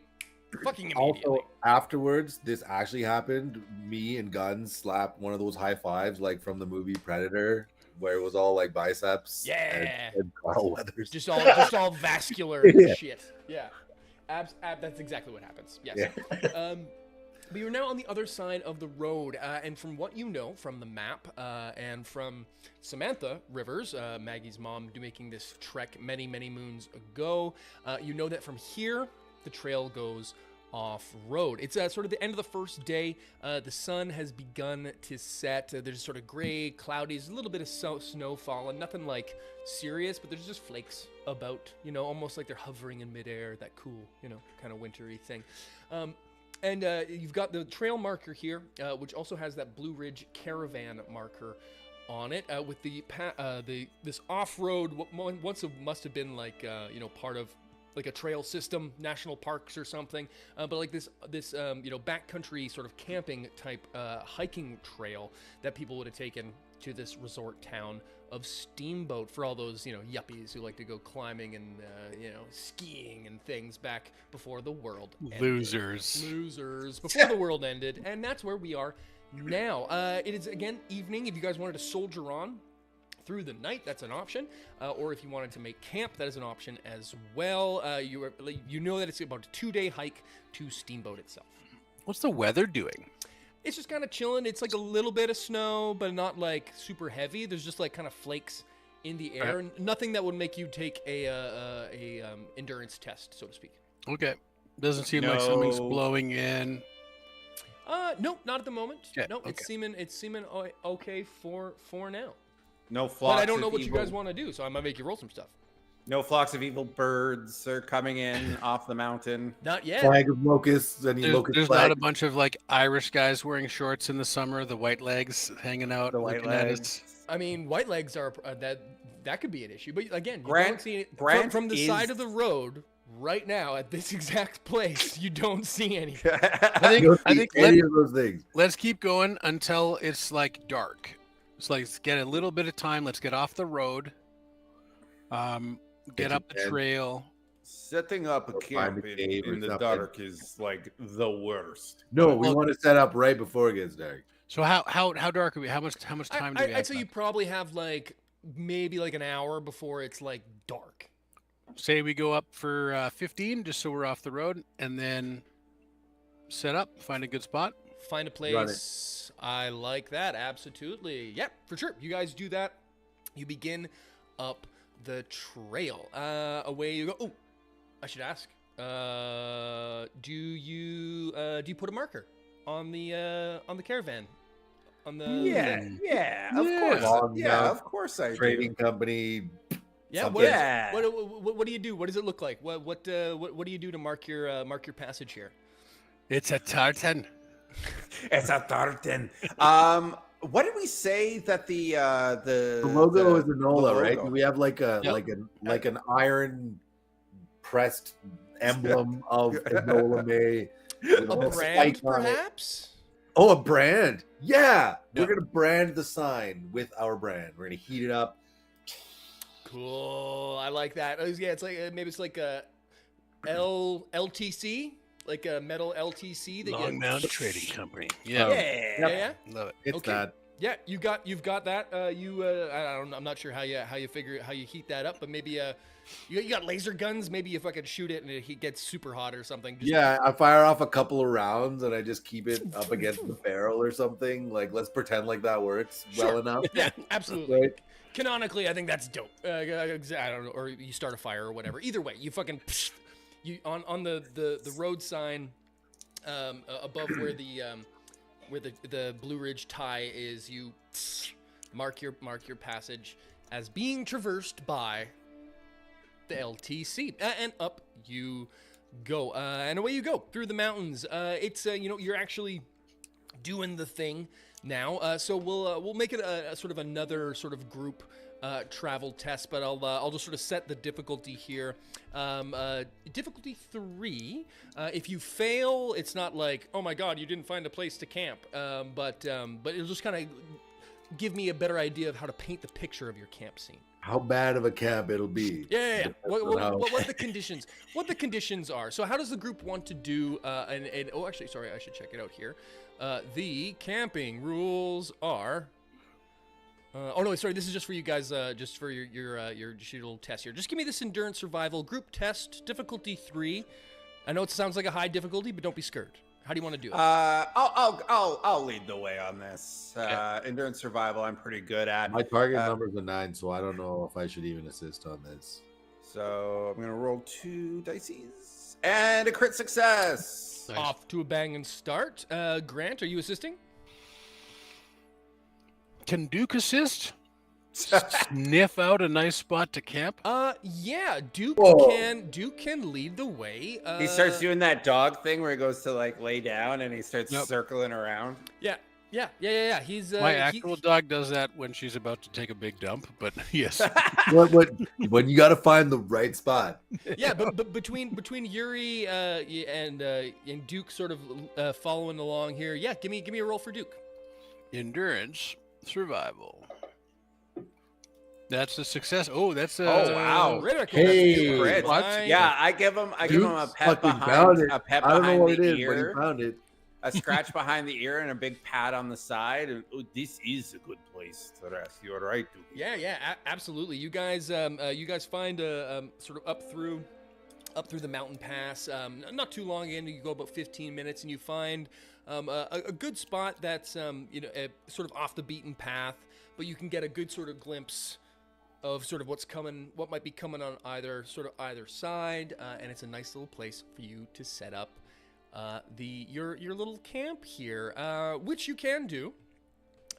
A: fucking immediately.
C: Also, afterwards, this actually happened. Me and Guns slapped one of those high fives, like from the movie Predator, where it was all like biceps.
A: Yeah.
C: And Carl Weathers.
A: Just all vascular shit. Yeah. That's exactly what happens. Yes. Yeah. But you're now on the other side of the road, and from what you know from the map and from Samantha Rivers, Maggie's mom, making this trek many, many moons ago, you know that from here, the trail goes off-road. It's sort of the end of the first day. The sun has begun to set. There's sort of gray, cloudy, there's a little bit of snow falling, nothing like serious, but there's just flakes about, you know, almost like they're hovering in midair, that cool, you know, kind of wintry thing. And you've got the trail marker here, which also has that Blue Ridge caravan marker on it, with this off-road, what once must have been like, you know, part of like a trail system, national parks or something, but like this you know, backcountry sort of camping type hiking trail that people would have taken to this resort town of Steamboat for all those, you know, yuppies who like to go climbing and you know, skiing and things back before the world ended. Losers before the world ended. And that's where we are now. It is again evening. If you guys wanted to soldier on through the night, that's an option, or if you wanted to make camp, that is an option as well. You know that it's about a 2-day hike to Steamboat itself.
D: What's the weather doing?
A: It's just kind of chilling. It's like a little bit of snow, but not like super heavy. There's just like kind of flakes in the air.
D: Right.
A: Nothing that would make you take a endurance test, so to speak.
D: Okay. Doesn't seem like something's blowing in.
A: Nope, not at the moment.
D: Yeah,
A: no,
D: okay.
A: It's seeming okay for now.
B: No flocks.
A: But I don't know
B: of
A: what you
B: evil-
A: guys want to do, so I might make you roll some stuff.
B: No flocks of evil birds are coming in off the mountain.
A: Not yet.
C: Flag of locusts.
D: There's not a bunch of like Irish guys wearing shorts in the summer, the white legs hanging out,
B: The white
D: looking at
B: legs.
D: us.
A: I mean, white legs are that could be an issue, but again, you
B: Grant-
A: don't see it
B: Grant
A: from the
B: is-
A: side of the road right now at this exact place. You don't see any.
D: I think
C: any of those things.
D: let's keep going until it's like dark. It's like, let's get a little bit of time. Let's get off the road. Get up the trail.
B: Setting up a
C: Or
B: camp
C: find a cave or
B: in the
C: something.
B: dark is like the worst.
C: No, we
D: Well-
C: want to set up right before it gets dark.
D: So how dark are we? How much time do we have?
A: I'd say you probably have like maybe like an hour before it's like dark.
D: Say we go up for 15, just so we're off the road, and then set up, find a good spot.
A: Find a place. I like that. Absolutely. Yep, for sure. You guys do that. You begin up the trail. Away you go. Oh, I should ask. Do you put a marker on the caravan? On the
B: Of course I
C: Trading
B: do.
C: company.
A: Yeah.
C: something.
A: What do you do? What does it look like? What do you do to mark your passage here?
D: It's a tartan.
B: It's a tartan. What did we say that the
C: logo is Enola, right?
B: logo.
C: We have like a
D: Yep.
C: like an iron pressed emblem of Enola May. with
A: A
C: a
A: brand,
C: spike on it.
A: perhaps?
C: Oh, a brand. Yeah.
D: Yeah.
C: We're gonna brand the sign with our brand. We're gonna heat it up.
A: Cool. I like that. Yeah, it's like maybe it's like a LTC, like a metal LTC that
D: Long
A: you.
D: Mountain Trading Company.
A: Yeah,
D: Yeah,
A: yeah.
D: love it.
C: It's
A: Okay.
C: that.
A: Yeah, you've got that. I don't. I'm not sure how you heat that up, but maybe you got laser guns. Maybe you fucking shoot it and it gets super hot or something. Just-
C: Yeah, I fire off a couple of rounds and I just keep it up against the barrel or something. Like, let's pretend like that works well
A: Sure.
C: enough.
A: Yeah, absolutely.
C: Right?
A: Canonically, I think that's dope. I don't know, or you start a fire or whatever. Either way, you fucking you on the road sign above where the Blue Ridge tie is. You mark your passage as being traversed by the LTC, and up you go, and away you go through the mountains. It's you're actually doing the thing now. So we'll make it a sort of another sort of group travel test, but I'll just sort of set the difficulty here. Difficulty 3. If you fail, it's not like, oh my god, you didn't find a place to camp. But it'll just kind of give me a better idea of how to paint the picture of your camp scene.
C: How bad of a camp it'll be.
A: Yeah.
C: Depends
A: What the conditions? What the conditions are? So how does the group want to do? Oh, actually, sorry, I should check it out here. The camping rules are. Oh no, sorry. This is just for you guys. Just for your little test here. Just give me this endurance survival group test, difficulty 3. I know it sounds like a high difficulty, but don't be scared. How do you want to do it?
B: I'll lead the way on this. Endurance survival, I'm pretty good at.
C: My target number's a 9, so I don't know if I should even assist on this.
B: So I'm gonna roll 2 dices and a crit success.
D: Nice.
A: Off to a banging start. Grant, are you assisting?
D: Can Duke assist? Sniff out a nice spot to camp?
A: Yeah, Duke
C: Whoa.
A: can lead the way.
B: He starts doing that dog thing where he goes to like lay down and he starts
D: Yep.
B: circling around.
A: Yeah. He's
D: My actual dog does that when she's about to take a big dump, but yes.
C: What when you got to find the right spot.
A: yeah, but between Yuri and Duke sort of following along here. Yeah, give me a roll for Duke.
D: Endurance survival. That's a success. Oh, that's a
B: Oh, wow.
A: Critical.
C: Hey,
A: That's
B: Crit.
A: good.
D: what?
B: Yeah, I give him a
C: Duke's
B: pat
C: fucking found it.
B: behind a pat
C: I don't know
B: behind
C: what it
B: the
C: is, but he
B: ear,
C: found it.
B: a scratch behind the ear, and a big pat on the side. And this is a good place to rest. You're right, Duke.
A: Yeah, absolutely. You guys find a sort of up through the mountain pass. Not too long again. You go about 15 minutes, and you find a good spot that's sort of off the beaten path, but you can get a good sort of glimpse of sort of what might be coming on either side, and it's a nice little place for you to set up your little camp here, which you can do.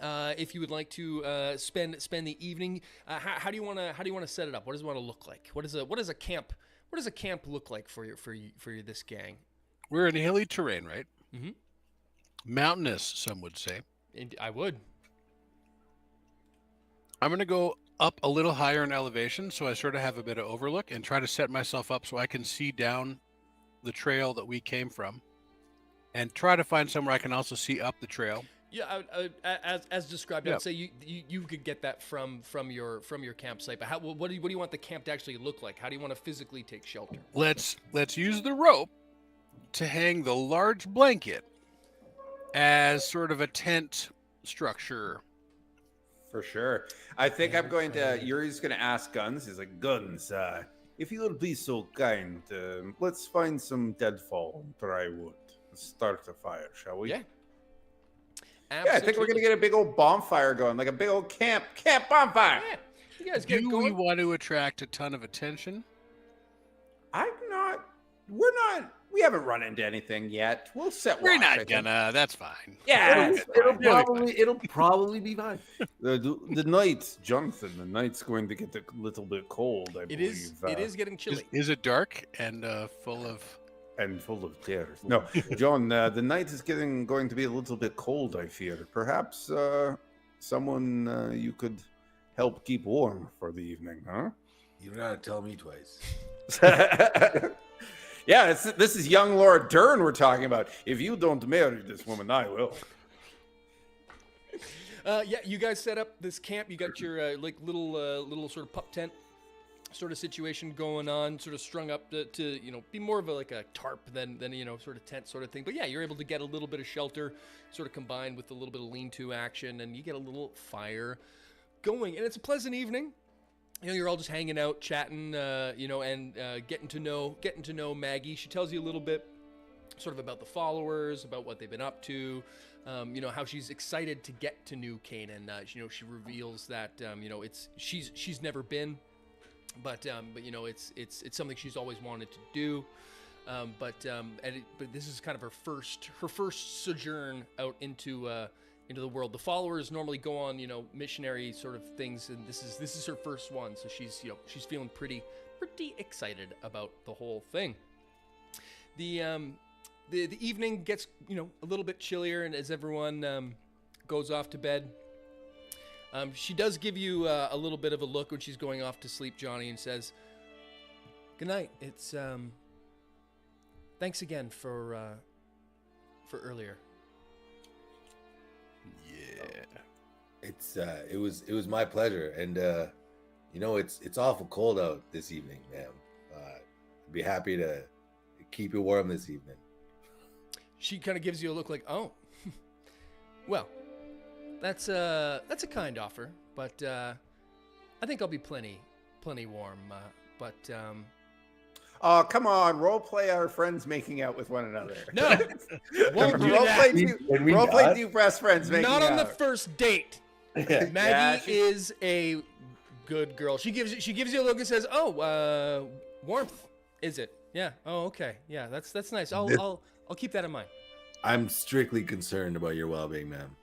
A: If you would like to spend the evening, how do you want to set it up? What does it want to look like? What does a camp look like for this gang?
D: We're in hilly terrain, right?
A: Mhm.
D: Mountainous, some would say.
A: And I would.
D: I'm going to go up a little higher in elevation so I sort of have a bit of overlook and try to set myself up so I can see down the trail that we came from and try to find somewhere I can also see up the trail.
A: Yeah, as described,
D: Yeah.
A: I'd say you could get that from your campsite. But what do you want the camp to actually look like? How do you want to physically take shelter?
D: Let's use the rope to hang the large blanket as sort of a tent structure.
B: For sure. I think I'm going to. Yuri's going to ask Guns. He's like, Guns, if you would be so kind, let's find some deadfall and dry wood. Let's start a fire, shall we?
A: Yeah.
B: Yeah, I think we're going to get a big old bonfire going, like a big old camp bonfire.
A: Yeah. You guys get
D: Do we
A: going.
D: want to attract a ton of attention?
B: We haven't run into anything yet. We'll set watch.
D: We're
B: I
D: not
B: think.
D: gonna. That's fine.
B: Yeah,
C: It'll probably be fine.
B: The night, Jonathan, the night's going to get a little bit cold, I
A: It
B: believe.
A: is getting chilly.
D: Is it dark and full of
B: and full of tears. No, John, the night is going to be a little bit cold, I fear. Perhaps someone you could help keep warm for the evening, huh?
C: You don't gotta tell me twice.
B: Yeah, this is young Lord Dern we're talking about. If you don't marry this woman, I will.
A: Yeah, you guys set up this camp. You got your like little sort of pup tent sort of situation going on, sort of strung up to be more of like a tarp than sort of tent sort of thing. But yeah, you're able to get a little bit of shelter, sort of combined with a little bit of lean-to action, and you get a little fire going, and it's a pleasant evening. You're all just hanging out, chatting, and getting to know Maggie. She tells you a little bit, sort of about the followers, about what they've been up to, how she's excited to get to New Canaan. She reveals that she's never been, but it's something she's always wanted to do. But this is kind of her first sojourn out into the world. The followers normally go on, missionary sort of things, and this is her first one, so she's feeling pretty excited about the whole thing. The evening gets a little bit chillier, and as everyone goes off to bed, she does give you a little bit of a look when she's going off to sleep, Johnny, and says, "Good night. It's thanks again for earlier."
C: Yeah, it was my pleasure, and it's awful cold out this evening, ma'am. I'd be happy to keep you warm this evening.
A: She kind of gives you a look like, "Oh, well, that's a kind offer, but I think I'll be plenty warm.
B: Oh, come on, role play our friends making out with one another.
A: No, won't do that.
B: Role play two best friends making out.
A: Not on the first date. Maggie is a good girl. She gives you a look and says, "Oh, warmth, is it? Yeah. Oh, okay. Yeah, that's nice. I'll keep that in mind."
C: I'm strictly concerned about your well-being, ma'am.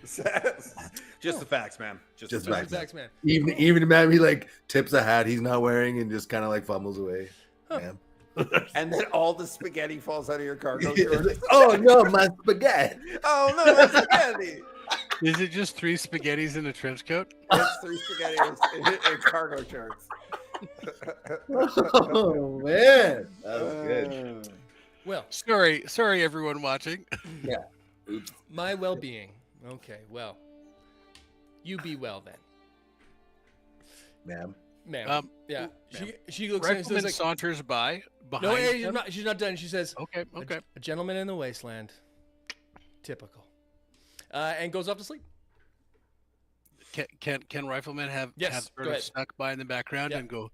B: Just the facts, man. Just the
A: facts, man.
C: Even man, he like tips a hat he's not wearing and just kind of like fumbles away.
A: Huh.
C: Ma'am.
B: And then all the spaghetti falls out of your cargo shorts.
C: Oh no, my spaghetti!
B: Oh no, my spaghetti!
D: Is it just 3 spaghettis in a trench coat?
B: It's 3 spaghetti in cargo shorts.
C: Oh man, that was good.
A: Well,
D: sorry, everyone watching.
C: Yeah. Oops.
A: My well-being. Okay, well, you be well then,
C: Ma'am.
A: Yeah.
D: Ma'am.
A: She looks
D: Rifleman
A: and says,
D: saunters by behind.
A: "No,
D: him.
A: she's not done." She says,
D: Okay.
A: A gentleman in the wasteland, typical," and goes off to sleep.
D: Can Rifleman have
A: Yes,
D: sort
A: go
D: of
A: ahead.
D: snuck by in the background
A: Yeah.
D: and go,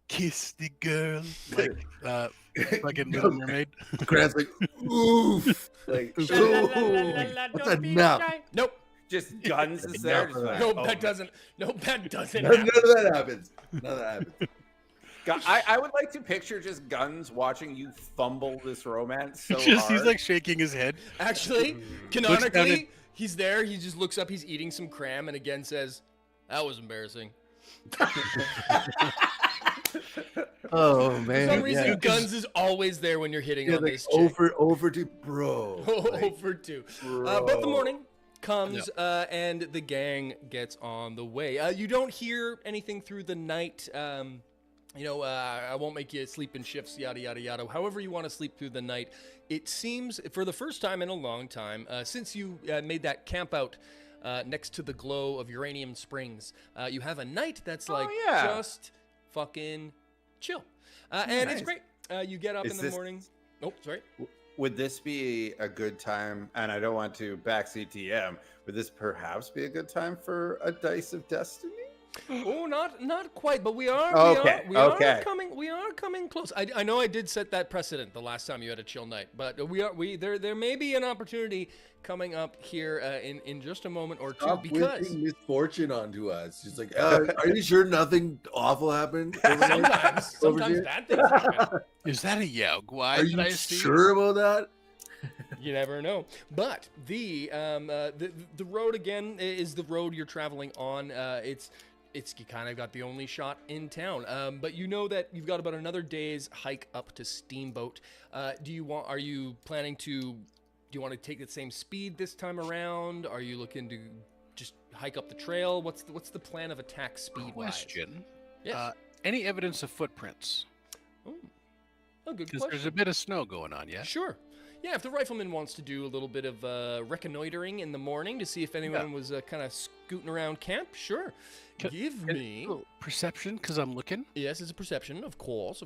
D: kiss the girl, like fucking Little Mermaid?
C: Grant's like, oof, like, ooh, that's enough.
A: Nope.
B: Just guns is there. Just like,
A: Nope,
B: oh.
A: that doesn't. Nope, that doesn't.
C: None of
A: happen.
C: that happens. None of that happens.
B: I would like to picture just guns watching you fumble this romance so
D: He's
B: hard.
D: like shaking his head.
A: Actually,
D: down
A: canonically, he's there. He just looks up. He's eating some cram, and again says, "That was embarrassing."
C: Oh
A: For
C: man.
A: some reason,
C: yeah.
A: guns is always there when you're hitting
C: Yeah,
A: on
C: like
A: this chick.
C: over to bro. Like,
A: Over two. But the morning comes and the gang gets on the way. You don't hear anything through the night. I won't make you sleep in shifts, yada, yada, yada. However you want to sleep through the night. It seems, for the first time in a long time, since you made that camp out next to the glow of Uranium Springs, you have a night that's like just fucking chill. And
B: Nice.
A: it's great. You get up
B: Is
A: in the
B: this-
A: morning. Oh, sorry.
B: Would this be a good time? And I don't want to backseat TM. Would this perhaps be a good time for a Dice of Destiny?
A: Oh, not quite, but we are.
B: Okay,
A: We are
B: okay.
A: coming. We are coming close. I know I did set that precedent the last time you had a chill night, but there may be an opportunity coming up here in just a moment or two
C: Stop
A: because
C: wishing misfortune onto us. She's like, are you sure nothing awful happened?
A: sometimes bad things happen.
D: Is that a Yaogwai?
C: Are
D: that
C: you
D: I see?
C: sure about that?
A: You never know. But the road again is the road you're traveling on. It's you kind of got the only shot in town. But you know that you've got about another day's hike up to Steamboat. Do you want to take the same speed this time around? Are you looking to just hike up the trail? What's the plan of attack speed wise?
D: Question.
A: Yes.
D: Any evidence of footprints?
A: Oh, a good
D: Because
A: question.
D: there's a bit of snow going on, yeah?
A: Sure. Yeah, if the rifleman wants to do a little bit of reconnoitering in the morning to see if anyone was kind of scooting around camp, sure. Give me...
D: Perception, because I'm looking.
A: Yes, it's a perception, of course.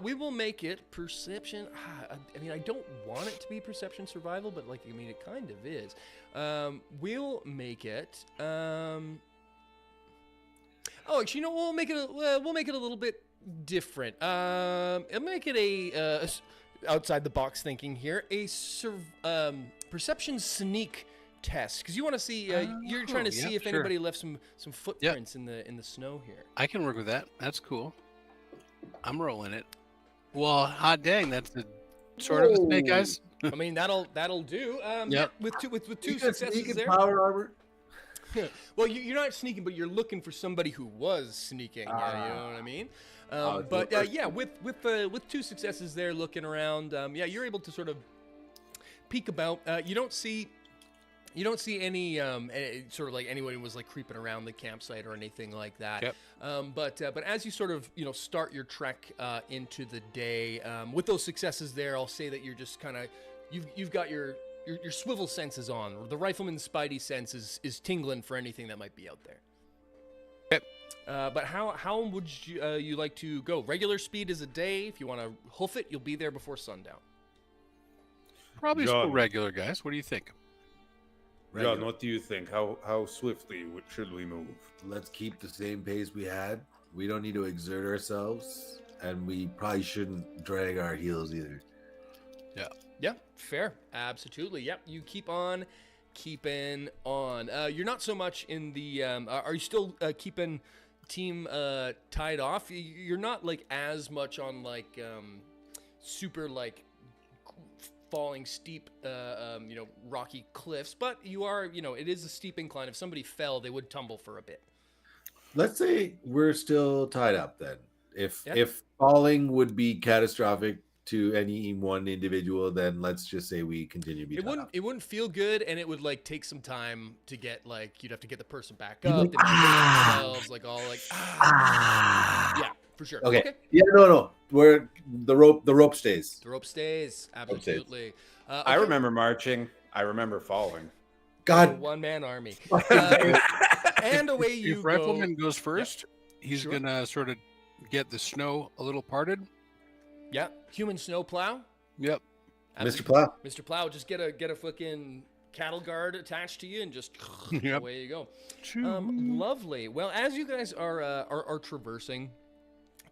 A: We will make it perception... I mean, I don't want it to be perception survival, but, like, I mean, it kind of is. We'll make it... Oh, actually, you know, we'll make it a little bit different. I'll make it a outside the box thinking here, a perception sneak test, because you want to see you're trying to see if anybody left some footprints in the snow here.
D: I can work with that. That's cool. I'm rolling it. Well, hot dang, that's the sort of a snake, guys.
A: I mean, that'll do. With two successes there.
C: Power armor.
A: Well, you're not sneaking, but you're looking for somebody who was sneaking. You know what I mean? With two successes there, looking around, you're able to sort of peek about. You don't see any sort of like anyone who was like creeping around the campsite or anything like that.
D: Yep.
A: But as you sort of start your trek into the day, with those successes there, I'll say that you're just kind of you've got your swivel senses on. The rifleman's spidey sense is tingling for anything that might be out there.
D: Yep.
A: But how would you like to go? Regular speed is a day. If you want to hoof it, you'll be there before sundown.
D: Probably still regular, guys. What do you think?
C: Regular.
E: John, what do you think? How swiftly should we move?
C: Let's keep the same pace we had. We don't need to exert ourselves, and we probably shouldn't drag our heels either.
A: Yeah, fair. Absolutely. Yep. You keep on keeping on. You're not so much in the... are you still keeping team tied off? You're not like as much on like super like falling steep, rocky cliffs, but you are, it is a steep incline. If somebody fell, they would tumble for a bit.
C: Let's say we're still tied up then. If falling would be catastrophic to any one individual, then let's just say we continue to be tied up.
A: It wouldn't feel good, and it would like take some time to get like you'd have to get the person back up. Themselves like all like yeah, for sure.
C: Okay. Yeah, no. We're the rope stays.
A: The rope stays. Absolutely. Okay.
B: I remember marching. I remember falling.
C: God,
A: one man army. And away you
D: if
A: go.
D: Rifleman goes first, he's gonna sort of get the snow a little parted.
A: Yeah, human snowplow.
D: Yep.
C: Mr. Plow.
A: Mr. Plow, just get a fucking cattle guard attached to you and just away you go. Lovely. Well, as you guys are traversing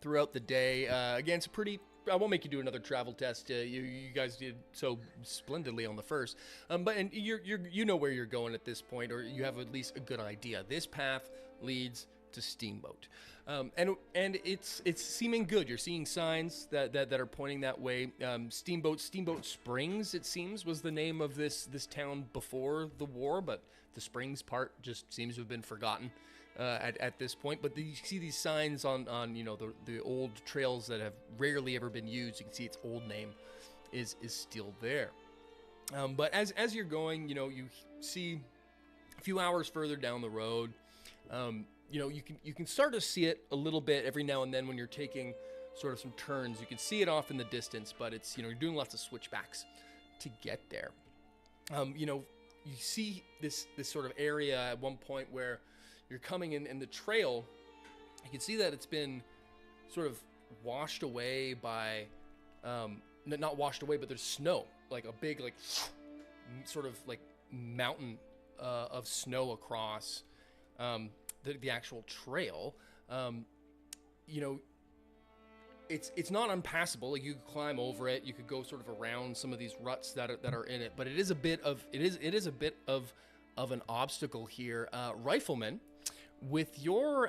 A: throughout the day, again, it's a pretty. I won't make you do another travel test. You guys did so splendidly on the first, but you know where you're going at this point, or you have at least a good idea. This path leads to Steamboat. And it's seeming good. You're seeing signs that are pointing that way. Steamboat Springs, it seems, was the name of this town before the war, but the Springs part just seems to have been forgotten at this point. But you see these signs on the old trails that have rarely ever been used. You can see its old name is still there. But as you're going, you see a few hours further down the road. You can start to see it a little bit every now and then when you're taking sort of some turns. You can see it off in the distance, but it's, you're doing lots of switchbacks to get there. You see this sort of area at one point where you're coming in the trail. You can see that it's been sort of washed away by, not washed away, but there's snow, like a big, like sort of like mountain of snow across the actual trail. It's not unpassable. Like you could climb over it, you could go sort of around some of these ruts that are in it, but it is a bit of an obstacle here. Rifleman, with your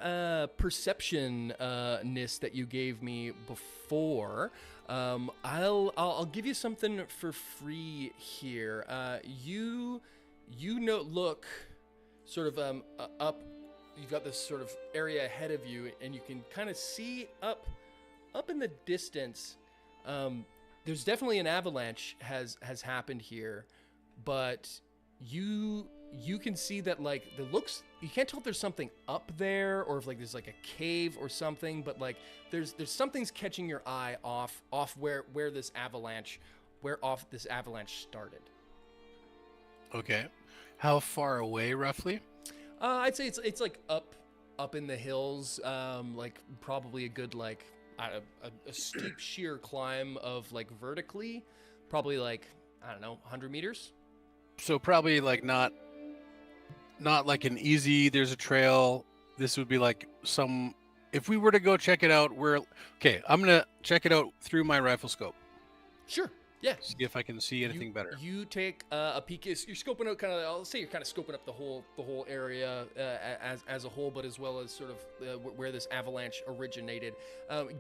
A: perception-ness that you gave me before, I'll give you something for free here. Look sort of up you've got this sort of area ahead of you, and you can kind of see up in the distance. There's definitely an avalanche has happened here, but you can see that like you can't tell if there's something up there or if like there's like a cave or something, but like there's something's catching your eye off where this avalanche started.
D: Okay. How far away roughly?
A: I'd say it's like up in the hills, like probably a good like a steep sheer climb of like vertically, probably like, I don't know, 100 meters.
D: So probably like not like an easy, there's a trail. This would be like if we were to go check it out, I'm going to check it out through my rifle scope.
A: Sure. Yeah.
D: See if I can see anything better.
A: You take a peek. You're scoping out kind of. I'll say you're kind of scoping up the whole area as a whole, but as well as sort of where this avalanche originated.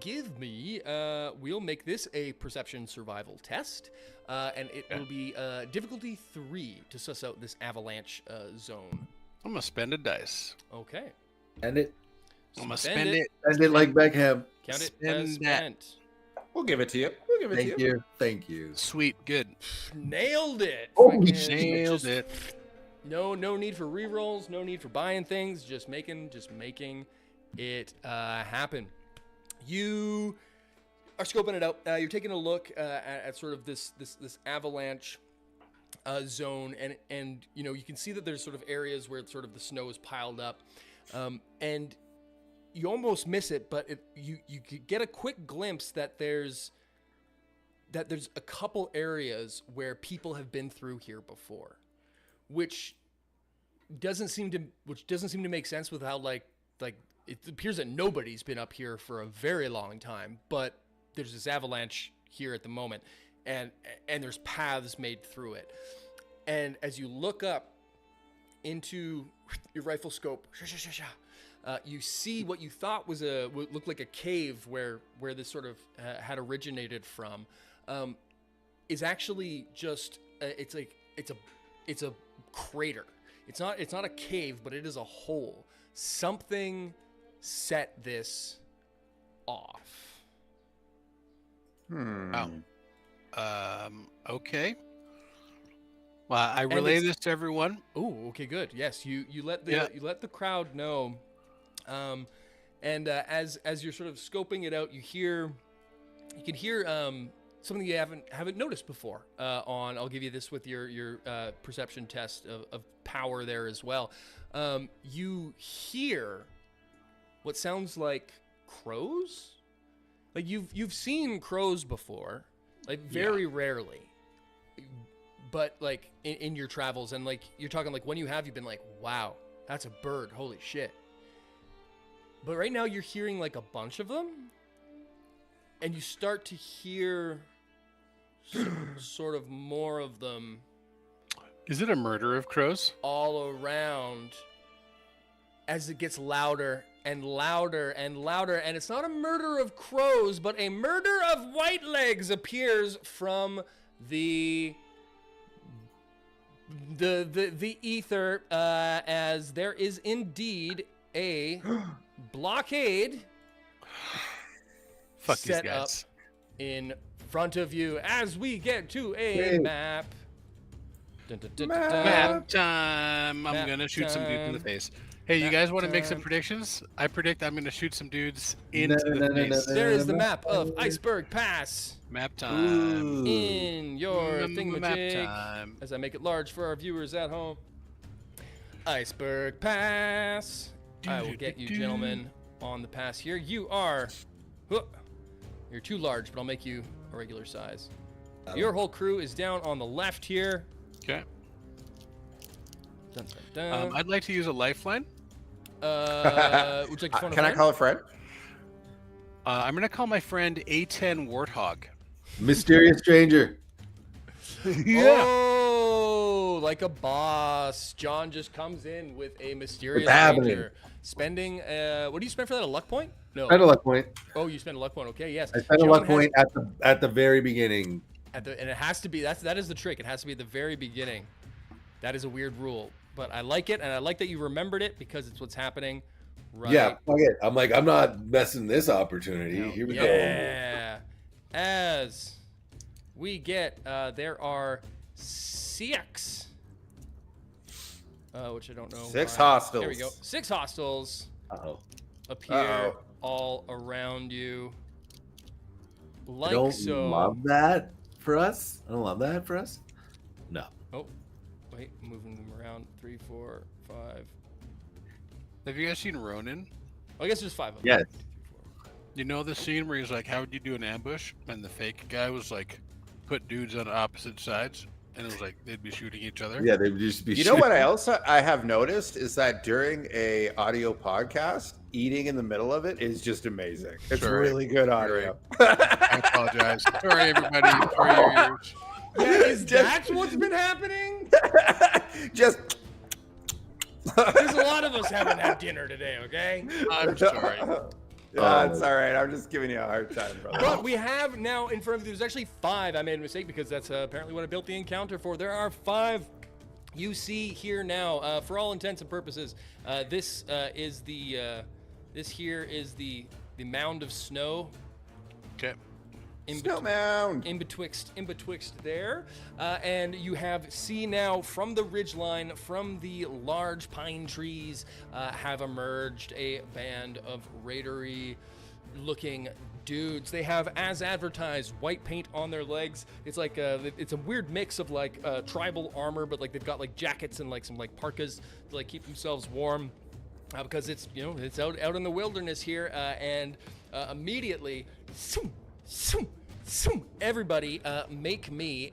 A: Give me. We'll make this a perception survival test, and it will be difficulty 3 to suss out this avalanche zone.
D: I'm gonna spend a dice.
A: Okay.
C: And it.
D: I'm gonna spend it.
C: Spend it like Beckham.
A: Count it
D: Spend
A: as
D: that.
A: spent.
E: We'll give it to you.
C: Thank you.
D: Sweet, good.
A: Nailed it.
C: Holy
A: Fucking
D: Nailed it.
A: No need for rerolls. No need for buying things. Just making it happen. You are scoping it out. You're taking a look at sort of this avalanche zone, and you know you can see that there's sort of areas where sort of the snow is piled up, and you almost miss it, but you get a quick glimpse that there's a couple areas where people have been through here before, which doesn't seem to make sense with how like it appears that nobody's been up here for a very long time, but there's this avalanche here at the moment, and there's paths made through it. And as you look up into your rifle scope, you see what you thought was looked like a cave where this sort of had originated from, is actually just it's a crater. It's not a cave, but it is a hole. Something set this off.
D: Wow. Okay. Well, I relay this to everyone.
A: Oh, okay, good. Yes, you let the crowd know. And as you're sort of scoping it out, you can hear something you haven't noticed before. I'll give you this with your perception test of power there as well. You hear what sounds like crows. Like you've seen crows before, like very rarely, but like in your travels, and like you're talking like when you've been like, wow, that's a bird, holy shit. But right now you're hearing like a bunch of them, and you start to hear sort of more of them.
D: Is it a murder of crows?
A: All around as it gets louder and louder and louder, and it's not a murder of crows, but a murder of white legs appears from the ether, as there is indeed a blockade
D: Fuck these
A: set up
D: guys.
A: in front of you as we get to a map. Dun, dun, dun, dun, dun.
D: Map time. I'm
A: Map
D: gonna shoot some dudes in the
A: time.
D: face. Hey, you
A: Map
D: guys want to make some
A: time.
D: predictions? I predict I'm gonna shoot some dudes into the face.
A: There is the map of Iceberg Pass
D: Map time.
A: in your
D: Map
A: thingamajig
D: time.
A: as I make it large for our viewers at home. Iceberg Pass. I will get you gentlemen on the pass here. You are... You're too large, but I'll make you a regular size. Your whole crew is down on the left here.
D: Okay.
A: Dun, dun, dun.
D: I'd like to use a lifeline.
A: Would you like to phone a
B: Can I
A: friend?
B: call a friend?
D: I'm gonna call my friend A10 Warthog.
C: Mysterious stranger.
A: Oh, like a boss. John just comes in with a mysterious
C: What's happening?
A: ranger. Spending, what do you spend for that? A luck point? No.
C: Spend a luck point.
A: Oh, you spend a luck point. Okay, yes.
C: I spent a
A: John
C: luck
A: has-
C: point at the very beginning.
A: and it has to be, that is the trick. It has to be at the very beginning. That is a weird rule. but I like it, and I like that you remembered it because it's what's happening right.
C: Yeah, fuck it. I'm like, I'm not messing this opportunity. Here we go.
A: Yeah. As we get, there are 6, which I don't know.
B: 6
A: why.
B: hostiles.
A: There we go. 6 hostiles
C: Uh-oh.
A: appear all around you.
C: I don't
A: so.
C: love that for us. I don't love that for us. No.
A: Oh, wait, moving them around. 3, 4, 5.
D: Have you guys seen Ronin?
A: I guess there's 5 of them.
C: Yes.
D: You know the scene where he's like, "How would you do an ambush?" And the fake guy was like, "Put dudes on opposite sides," and it was like they'd be shooting each other.
C: Yeah, they would just be.
B: You know what I have noticed is that during a audio podcast, eating in the middle of it is just amazing. It's
D: Sorry.
B: really good audio.
D: I apologize. Sorry, everybody. Sorry, your ears.
A: Yeah, is that what's been happening?
B: Just
A: There's a lot of us haven't had dinner today, okay?
D: I'm sorry.
B: Yeah, it's all right. I'm just giving you a hard time, brother.
A: But we have now in front of you, there's actually 5. I made a mistake because that's apparently what I built the encounter for. There are 5 you see here now. For all intents and purposes, this is the mound of snow.
D: Okay.
B: Snow mound.
A: In betwixt there, and you see now from the ridgeline, from the large pine trees, have emerged a band of raidery looking dudes. They have, as advertised, white paint on their legs. It's like it's a weird mix of like tribal armor, but like they've got like jackets and like some like parkas to like keep themselves warm, because it's it's out in the wilderness here, and immediately. Everybody, make me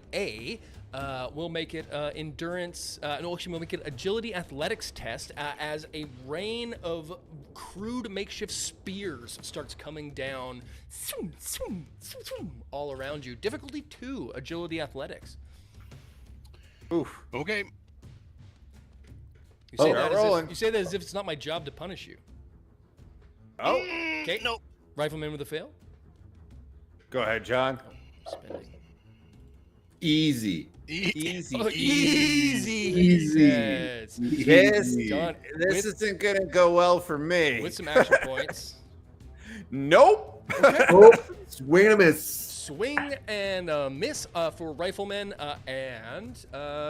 A: we'll make it endurance. No, actually, we'll make it agility athletics test as a rain of crude makeshift spears starts coming down all around you. Difficulty 2, agility athletics.
B: Oof.
D: Okay.
A: You say that as if it's not my job to punish you.
B: Oh.
A: Okay.
D: Nope.
A: Rifleman with a fail.
B: Go ahead, John.
A: Spending.
C: Easy.
B: Easy.
A: Oh, easy, he says.
B: This
A: Done.
B: isn't gonna go well for me.
A: With some action points.
B: Nope.
A: Okay.
C: Oh, swing and a miss.
A: Swing and miss for Rifleman. And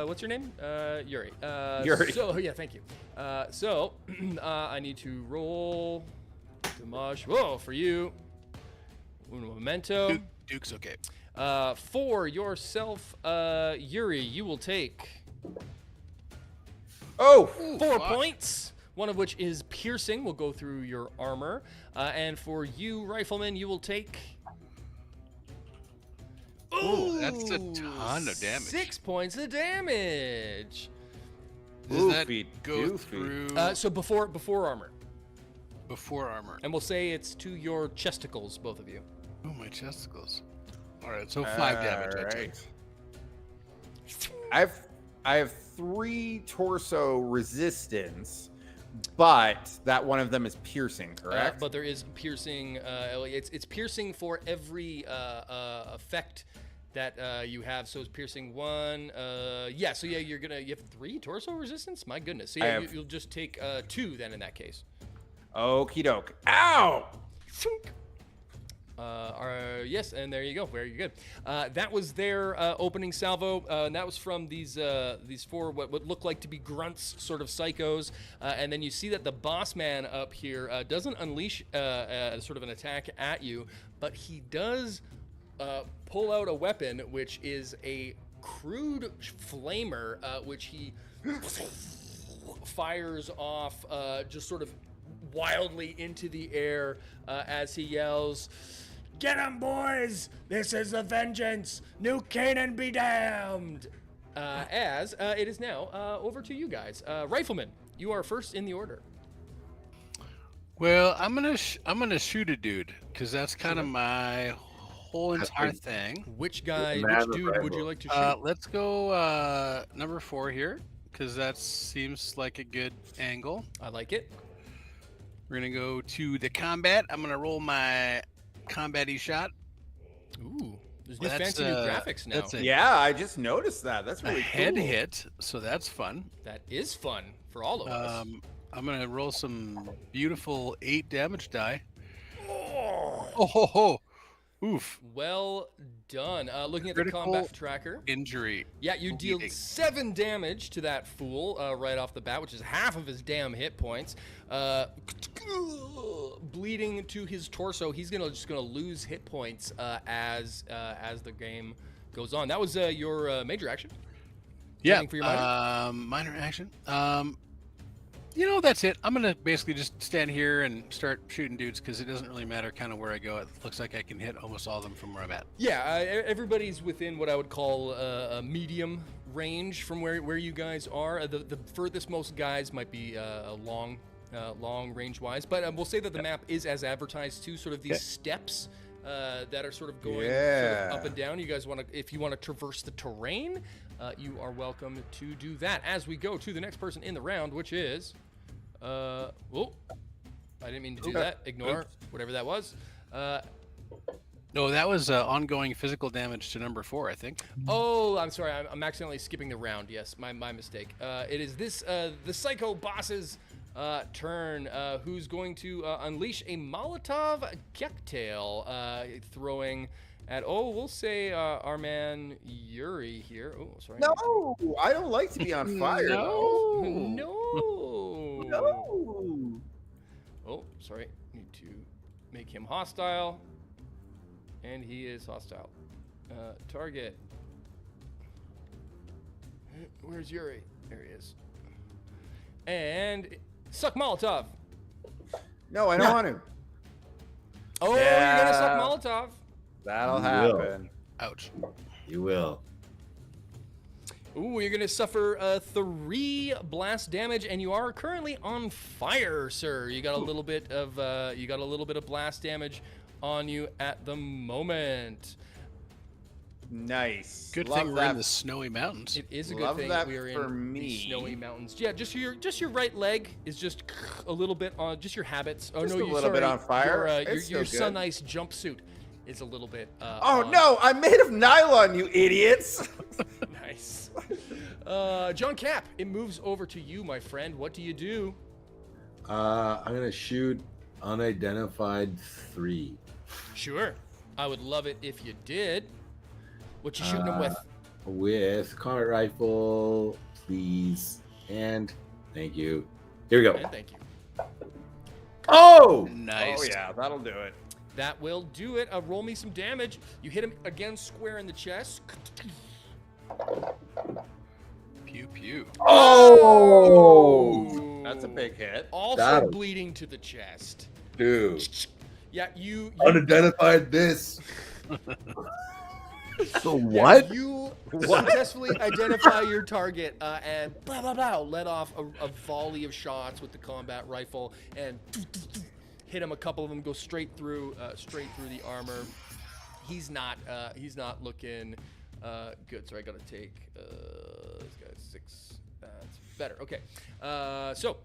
A: what's your name? Yuri.
B: Yuri.
A: So, yeah, thank you. So, I need to roll damage. Whoa, for you. Un momento.
D: Duke's okay.
A: For yourself, Yuri, you will take
B: 4
A: points, one of which is piercing. Will go through your armor. And for you, Rifleman, you will take...
D: Ooh, that's a ton of damage.
A: 6 points of damage.
D: Does that
B: Oofy
D: go
B: doofy.
D: through
A: So before armor.
D: before armor?
A: And we'll say it's to your chesticles, both of you.
D: Oh, my testicles. All right, so 5 damage. I take.
B: I have 3 torso resistance, but that one of them is piercing, correct?
A: But there is piercing. It's piercing for every effect that you have. So it's piercing 1. Yeah. So yeah, you have 3 torso resistance. My goodness. So yeah, you'll just take 2 then in that case.
B: Okie doke. Ow!
A: Yes, and there you go. Very good. That was their opening salvo. And that was from these 4 what look like to be grunts, sort of psychos. And then you see that the boss man up here doesn't unleash sort of an attack at you, but he does pull out a weapon, which is a crude flamer, which he fires off just sort of wildly into the air as he yells, "Get 'em, boys! This is the vengeance! New Canaan be damned!" As it is now over to you guys. Rifleman, you are first in the order.
D: Well, I'm gonna shoot a dude because that's kind of my whole entire thing.
A: Which guy,
C: Man
A: which
C: of
A: dude
C: rifle.
A: would you like to shoot?
D: Let's go number 4 here because that seems like a good angle.
A: I like it.
D: We're gonna go to the combat. I'm gonna roll my combat-y shot.
A: Ooh, There's new fancy new graphics now.
D: That's
E: Yeah, I just noticed that. That's really
D: head
E: cool.
D: hit, so that's fun.
A: That is fun for all of us.
D: I'm gonna roll some beautiful 8 damage die.
A: Oh,
D: Oh ho ho! Oof!
A: well done. Looking at
D: Critical
A: the combat tracker.
D: Injury.
A: Yeah, you deal 7 damage to that fool right off the bat, which is half of his damn hit points. Bleeding to his torso. He's just gonna lose hit points as the game goes on. That was your major action.
D: Yeah.
A: Anything for your minor?
D: Minor action. That's it. I'm gonna basically just stand here and start shooting dudes because it doesn't really matter kind of where I go. It looks like I can hit almost all of them from where I'm at.
A: Yeah, everybody's within what I would call a medium range from where you guys are. The furthest most guys might be long range wise, but we'll say that the map is as advertised too. Sort of these steps that are sort of going sort of up and down. You guys if you want to traverse the terrain, you are welcome to do that. As we go to the next person in the round, which is, I didn't mean to do that. Ignore whatever that was.
D: No, that was ongoing physical damage to number 4, I think.
A: Oh, I'm sorry. I'm accidentally skipping the round. Yes, my mistake. It is the Psycho Boss's turn, who's going to unleash a Molotov cocktail, throwing at, we'll say our man Yuri here. Oh, sorry.
B: No, I don't like to be on fire.
A: No.
B: No.
A: Oh, sorry. Need to make him hostile. And he is hostile. Target. Where's Yuri? There he is. And suck Molotov.
B: No, I don't want to.
A: Oh, you're gonna suck Molotov.
E: That'll happen.
D: Ouch.
C: You will.
A: Ooh, you're gonna suffer 3 blast damage, and you are currently on fire, sir. You got a little bit of blast damage on you at the moment.
E: Nice.
D: Good
E: Love
D: thing we're
E: that.
D: in the snowy mountains.
A: It is a good
E: Love
A: thing
E: that
A: we are
E: for
A: in
E: me.
A: the snowy mountains. Yeah, just your right leg is just a little bit on just your habits. Oh
B: Just
A: no,
B: a little bit on fire. It's
A: Your
B: still
A: sun
B: good.
A: ice jumpsuit is a little bit.
B: Oh
A: on.
B: no, I'm made of nylon, you idiots.
A: Nice. John Cap, it moves over to you, my friend. What do you do?
C: I'm gonna shoot unidentified 3.
A: Sure. I would love it if you did. What you shooting him with?
C: With comet rifle, please, and thank you. Here we go.
A: And thank you.
C: Oh!
D: Nice.
E: Oh yeah, that'll do it.
A: That will do it. Roll me some damage. You hit him again square in the chest.
D: Pew pew.
C: Oh!
E: That's a big hit.
A: Also
C: That'll-
A: bleeding to the chest.
C: Dude,
A: Yeah, you
C: unidentified this. So
A: yeah,
C: what?
A: you successfully identify your target and blah blah blah. Let off a volley of shots with the combat rifle and hit him. A couple of them go straight through the armor. He's not looking good. So I gotta take this guy's 6. That's better. Okay. So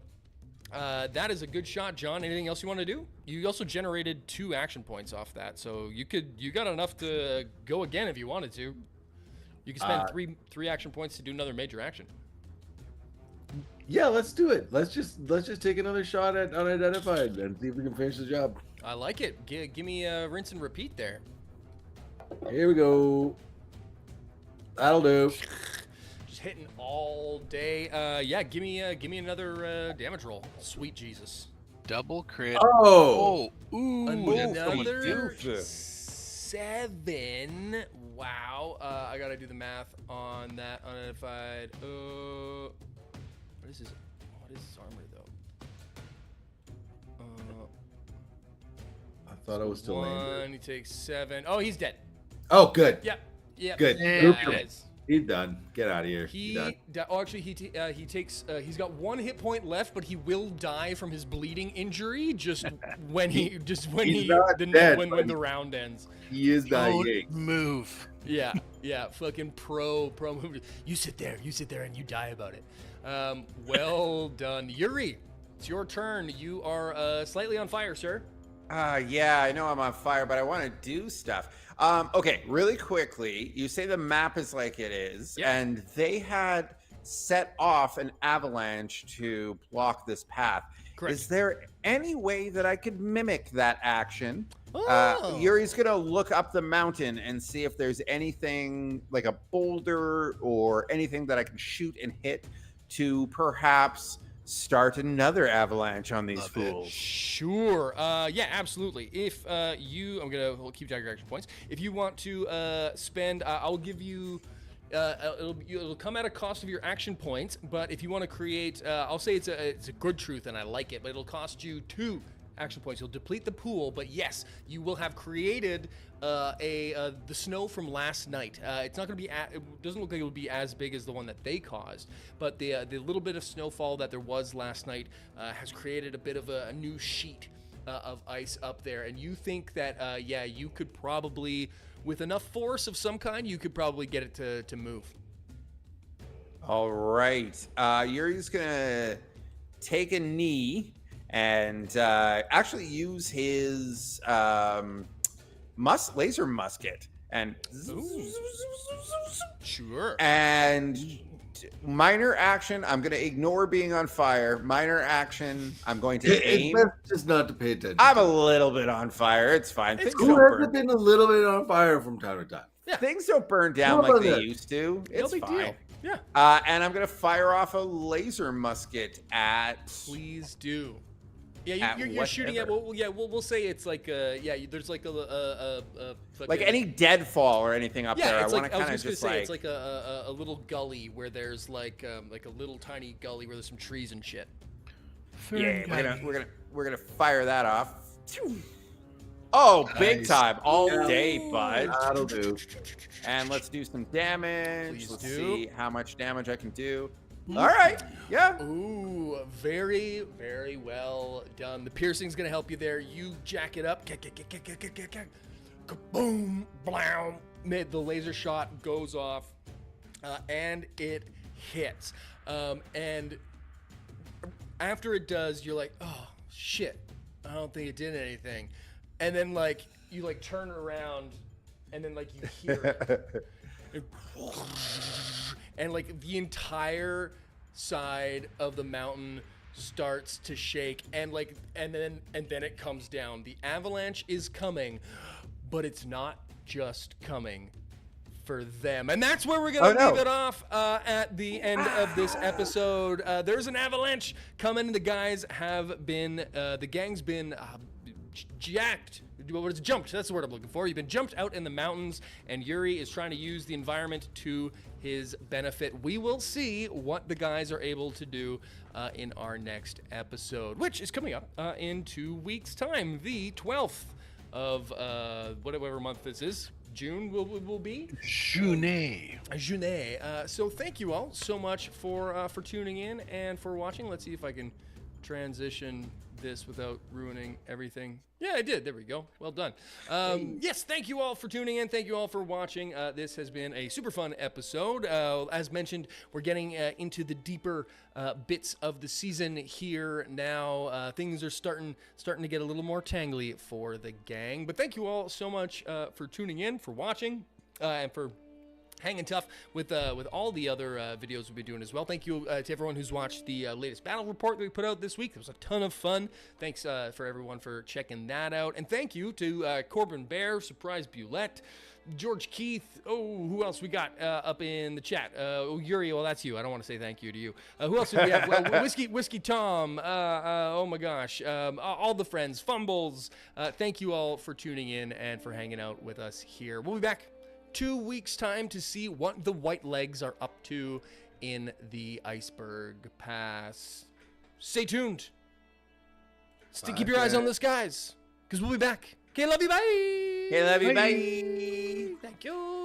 A: that is a good shot, John. Anything else you want to do? You also generated 2 action points off that, so you got enough to go again if you wanted to. You can spend three action points to do another major action.
C: Yeah, let's do it. Let's just take another shot at unidentified and see if we can finish the job.
A: I like it. Give me a rinse and repeat there.
C: Here we go. That'll do.
A: Just hitting all day. Yeah, give me another damage roll. Sweet Jesus.
D: Double crit.
C: Oh!
D: Ooh.
A: Another
E: doofus.
A: 7. Wow. I gotta do the math on that unidentified. What is his armor though?
C: I thought I was still landed.
A: 1. He takes 7. Oh, he's dead.
C: Oh, good.
A: Yep. Yep.
C: Good.
A: Yes.
C: He's done. Get out of here.
A: He
C: done.
A: actually he takes he's got 1 hit point left, but he will die from his bleeding injury just when
C: He's not dead,
A: when
C: buddy.
A: the round ends.
C: He is dying.
D: Don't move.
A: Yeah, fucking pro move. You sit there and you die about it. Well done, Yuri. It's your turn. You are slightly on fire, sir.
E: Yeah, I know I'm on fire, but I want to do stuff. Okay, really quickly, you say the map is like it is,
A: Yeah.
E: and they had set off an avalanche to block this path.
A: Correct.
E: Is there any way that I could mimic that action?
A: Oh.
E: Yuri's gonna look up the mountain and see if there's anything like a boulder or anything that I can shoot and hit to perhaps start another avalanche on these fools.
A: Sure. Yeah, absolutely. If we'll keep track of your action points. If you want to spend, I'll give you. It'll come at a cost of your action points, but if you want to create, I'll say it's a good truth, and I like it, but it'll cost you 2 action points. You'll deplete the pool, but yes, you will have created the snow from last night. It's not going to be. It doesn't look like it would be as big as the one that they caused, but the little bit of snowfall that there was last night has created a bit of a new sheet of ice up there, and you think that you could probably, with enough force of some kind, you could probably get it to move.
E: All right. Yuri's gonna take a knee and actually use his laser musket and
A: Sure.
E: and minor action. I'm gonna ignore being on fire. Minor action. I'm going to
C: It's
E: aim.
C: best just not to pay attention.
E: I'm a little bit on fire. It's fine. Things
C: Who
E: don't
C: hasn't
E: burn.
C: been a little bit on fire from time to time?
A: Yeah.
E: Things don't burn down
C: How
E: like
C: about
E: they
C: that?
E: used to. It's
A: No big
E: fine.
A: deal. Yeah.
E: And I'm gonna fire off a laser musket at.
A: Please do. Yeah,
E: At
A: you're shooting at.
E: whatever.
A: We'll say it's like there's like
E: Like any deadfall or anything up there.
A: It's
E: I
A: like
E: want to
A: I was
E: kind of
A: just gonna
E: just
A: say
E: like.
A: it's like a little gully where there's like a little tiny gully where there's some trees and shit.
E: Yeah, we're gonna fire that off. Oh, big
C: Nice.
E: time all
C: Yeah.
E: day, bud.
C: That'll do.
E: And let's do some damage.
A: Please
E: Let's
A: do.
E: see how much damage I can do. All right. Yeah.
A: Ooh, very, very well done. The piercing's gonna help you there. You jack it up. Kaboom! Blow! The laser shot goes off, and it hits. And after it does, you're like, oh shit! I don't think it did anything. And then like you like turn around, and then like you hear it. And like the entire side of the mountain starts to shake, and then it comes down. The avalanche is coming, but it's not just coming for them. And that's where we're gonna leave it off at the end of this episode. There's an avalanche coming. The gang's been jacked. What is jumped? That's the word I'm looking for. You've been jumped out in the mountains, and Yuri is trying to use the environment to his benefit. We will see what the guys are able to do in our next episode, which is coming up in 2 weeks' time, the 12th of whatever month this is. June will be
D: Junet.
A: So thank you all so much for tuning in and for watching. Let's see if I can transition this without ruining everything. Yeah, I did. There we go. Well done. Yes, thank you all for tuning in. Thank you all for watching. This has been a super fun episode. As mentioned, we're getting into the deeper bits of the season here now. Things are starting to get a little more tangly for the gang. But thank you all so much for tuning in, for watching, and for hanging tough with all the other videos we've been doing as well. Thank you to everyone who's watched the latest battle report that we put out this week. It was a ton of fun. Thanks for everyone for checking that out. And thank you to Corbin Bear, Surprise Bulette, George Keith. Oh, who else we got up in the chat? Yuri, well, that's you. I don't want to say thank you to you. Who else did we have? Whiskey Tom. Oh my gosh. All the friends. Fumbles. Thank you all for tuning in and for hanging out with us here. We'll be back 2 weeks' time to see what the White Legs are up to in the Iceberg Pass. Stay tuned. Keep your eyes on the skies, because we'll be back. Okay, love you, bye.
E: Okay, love you, bye.
A: Thank you.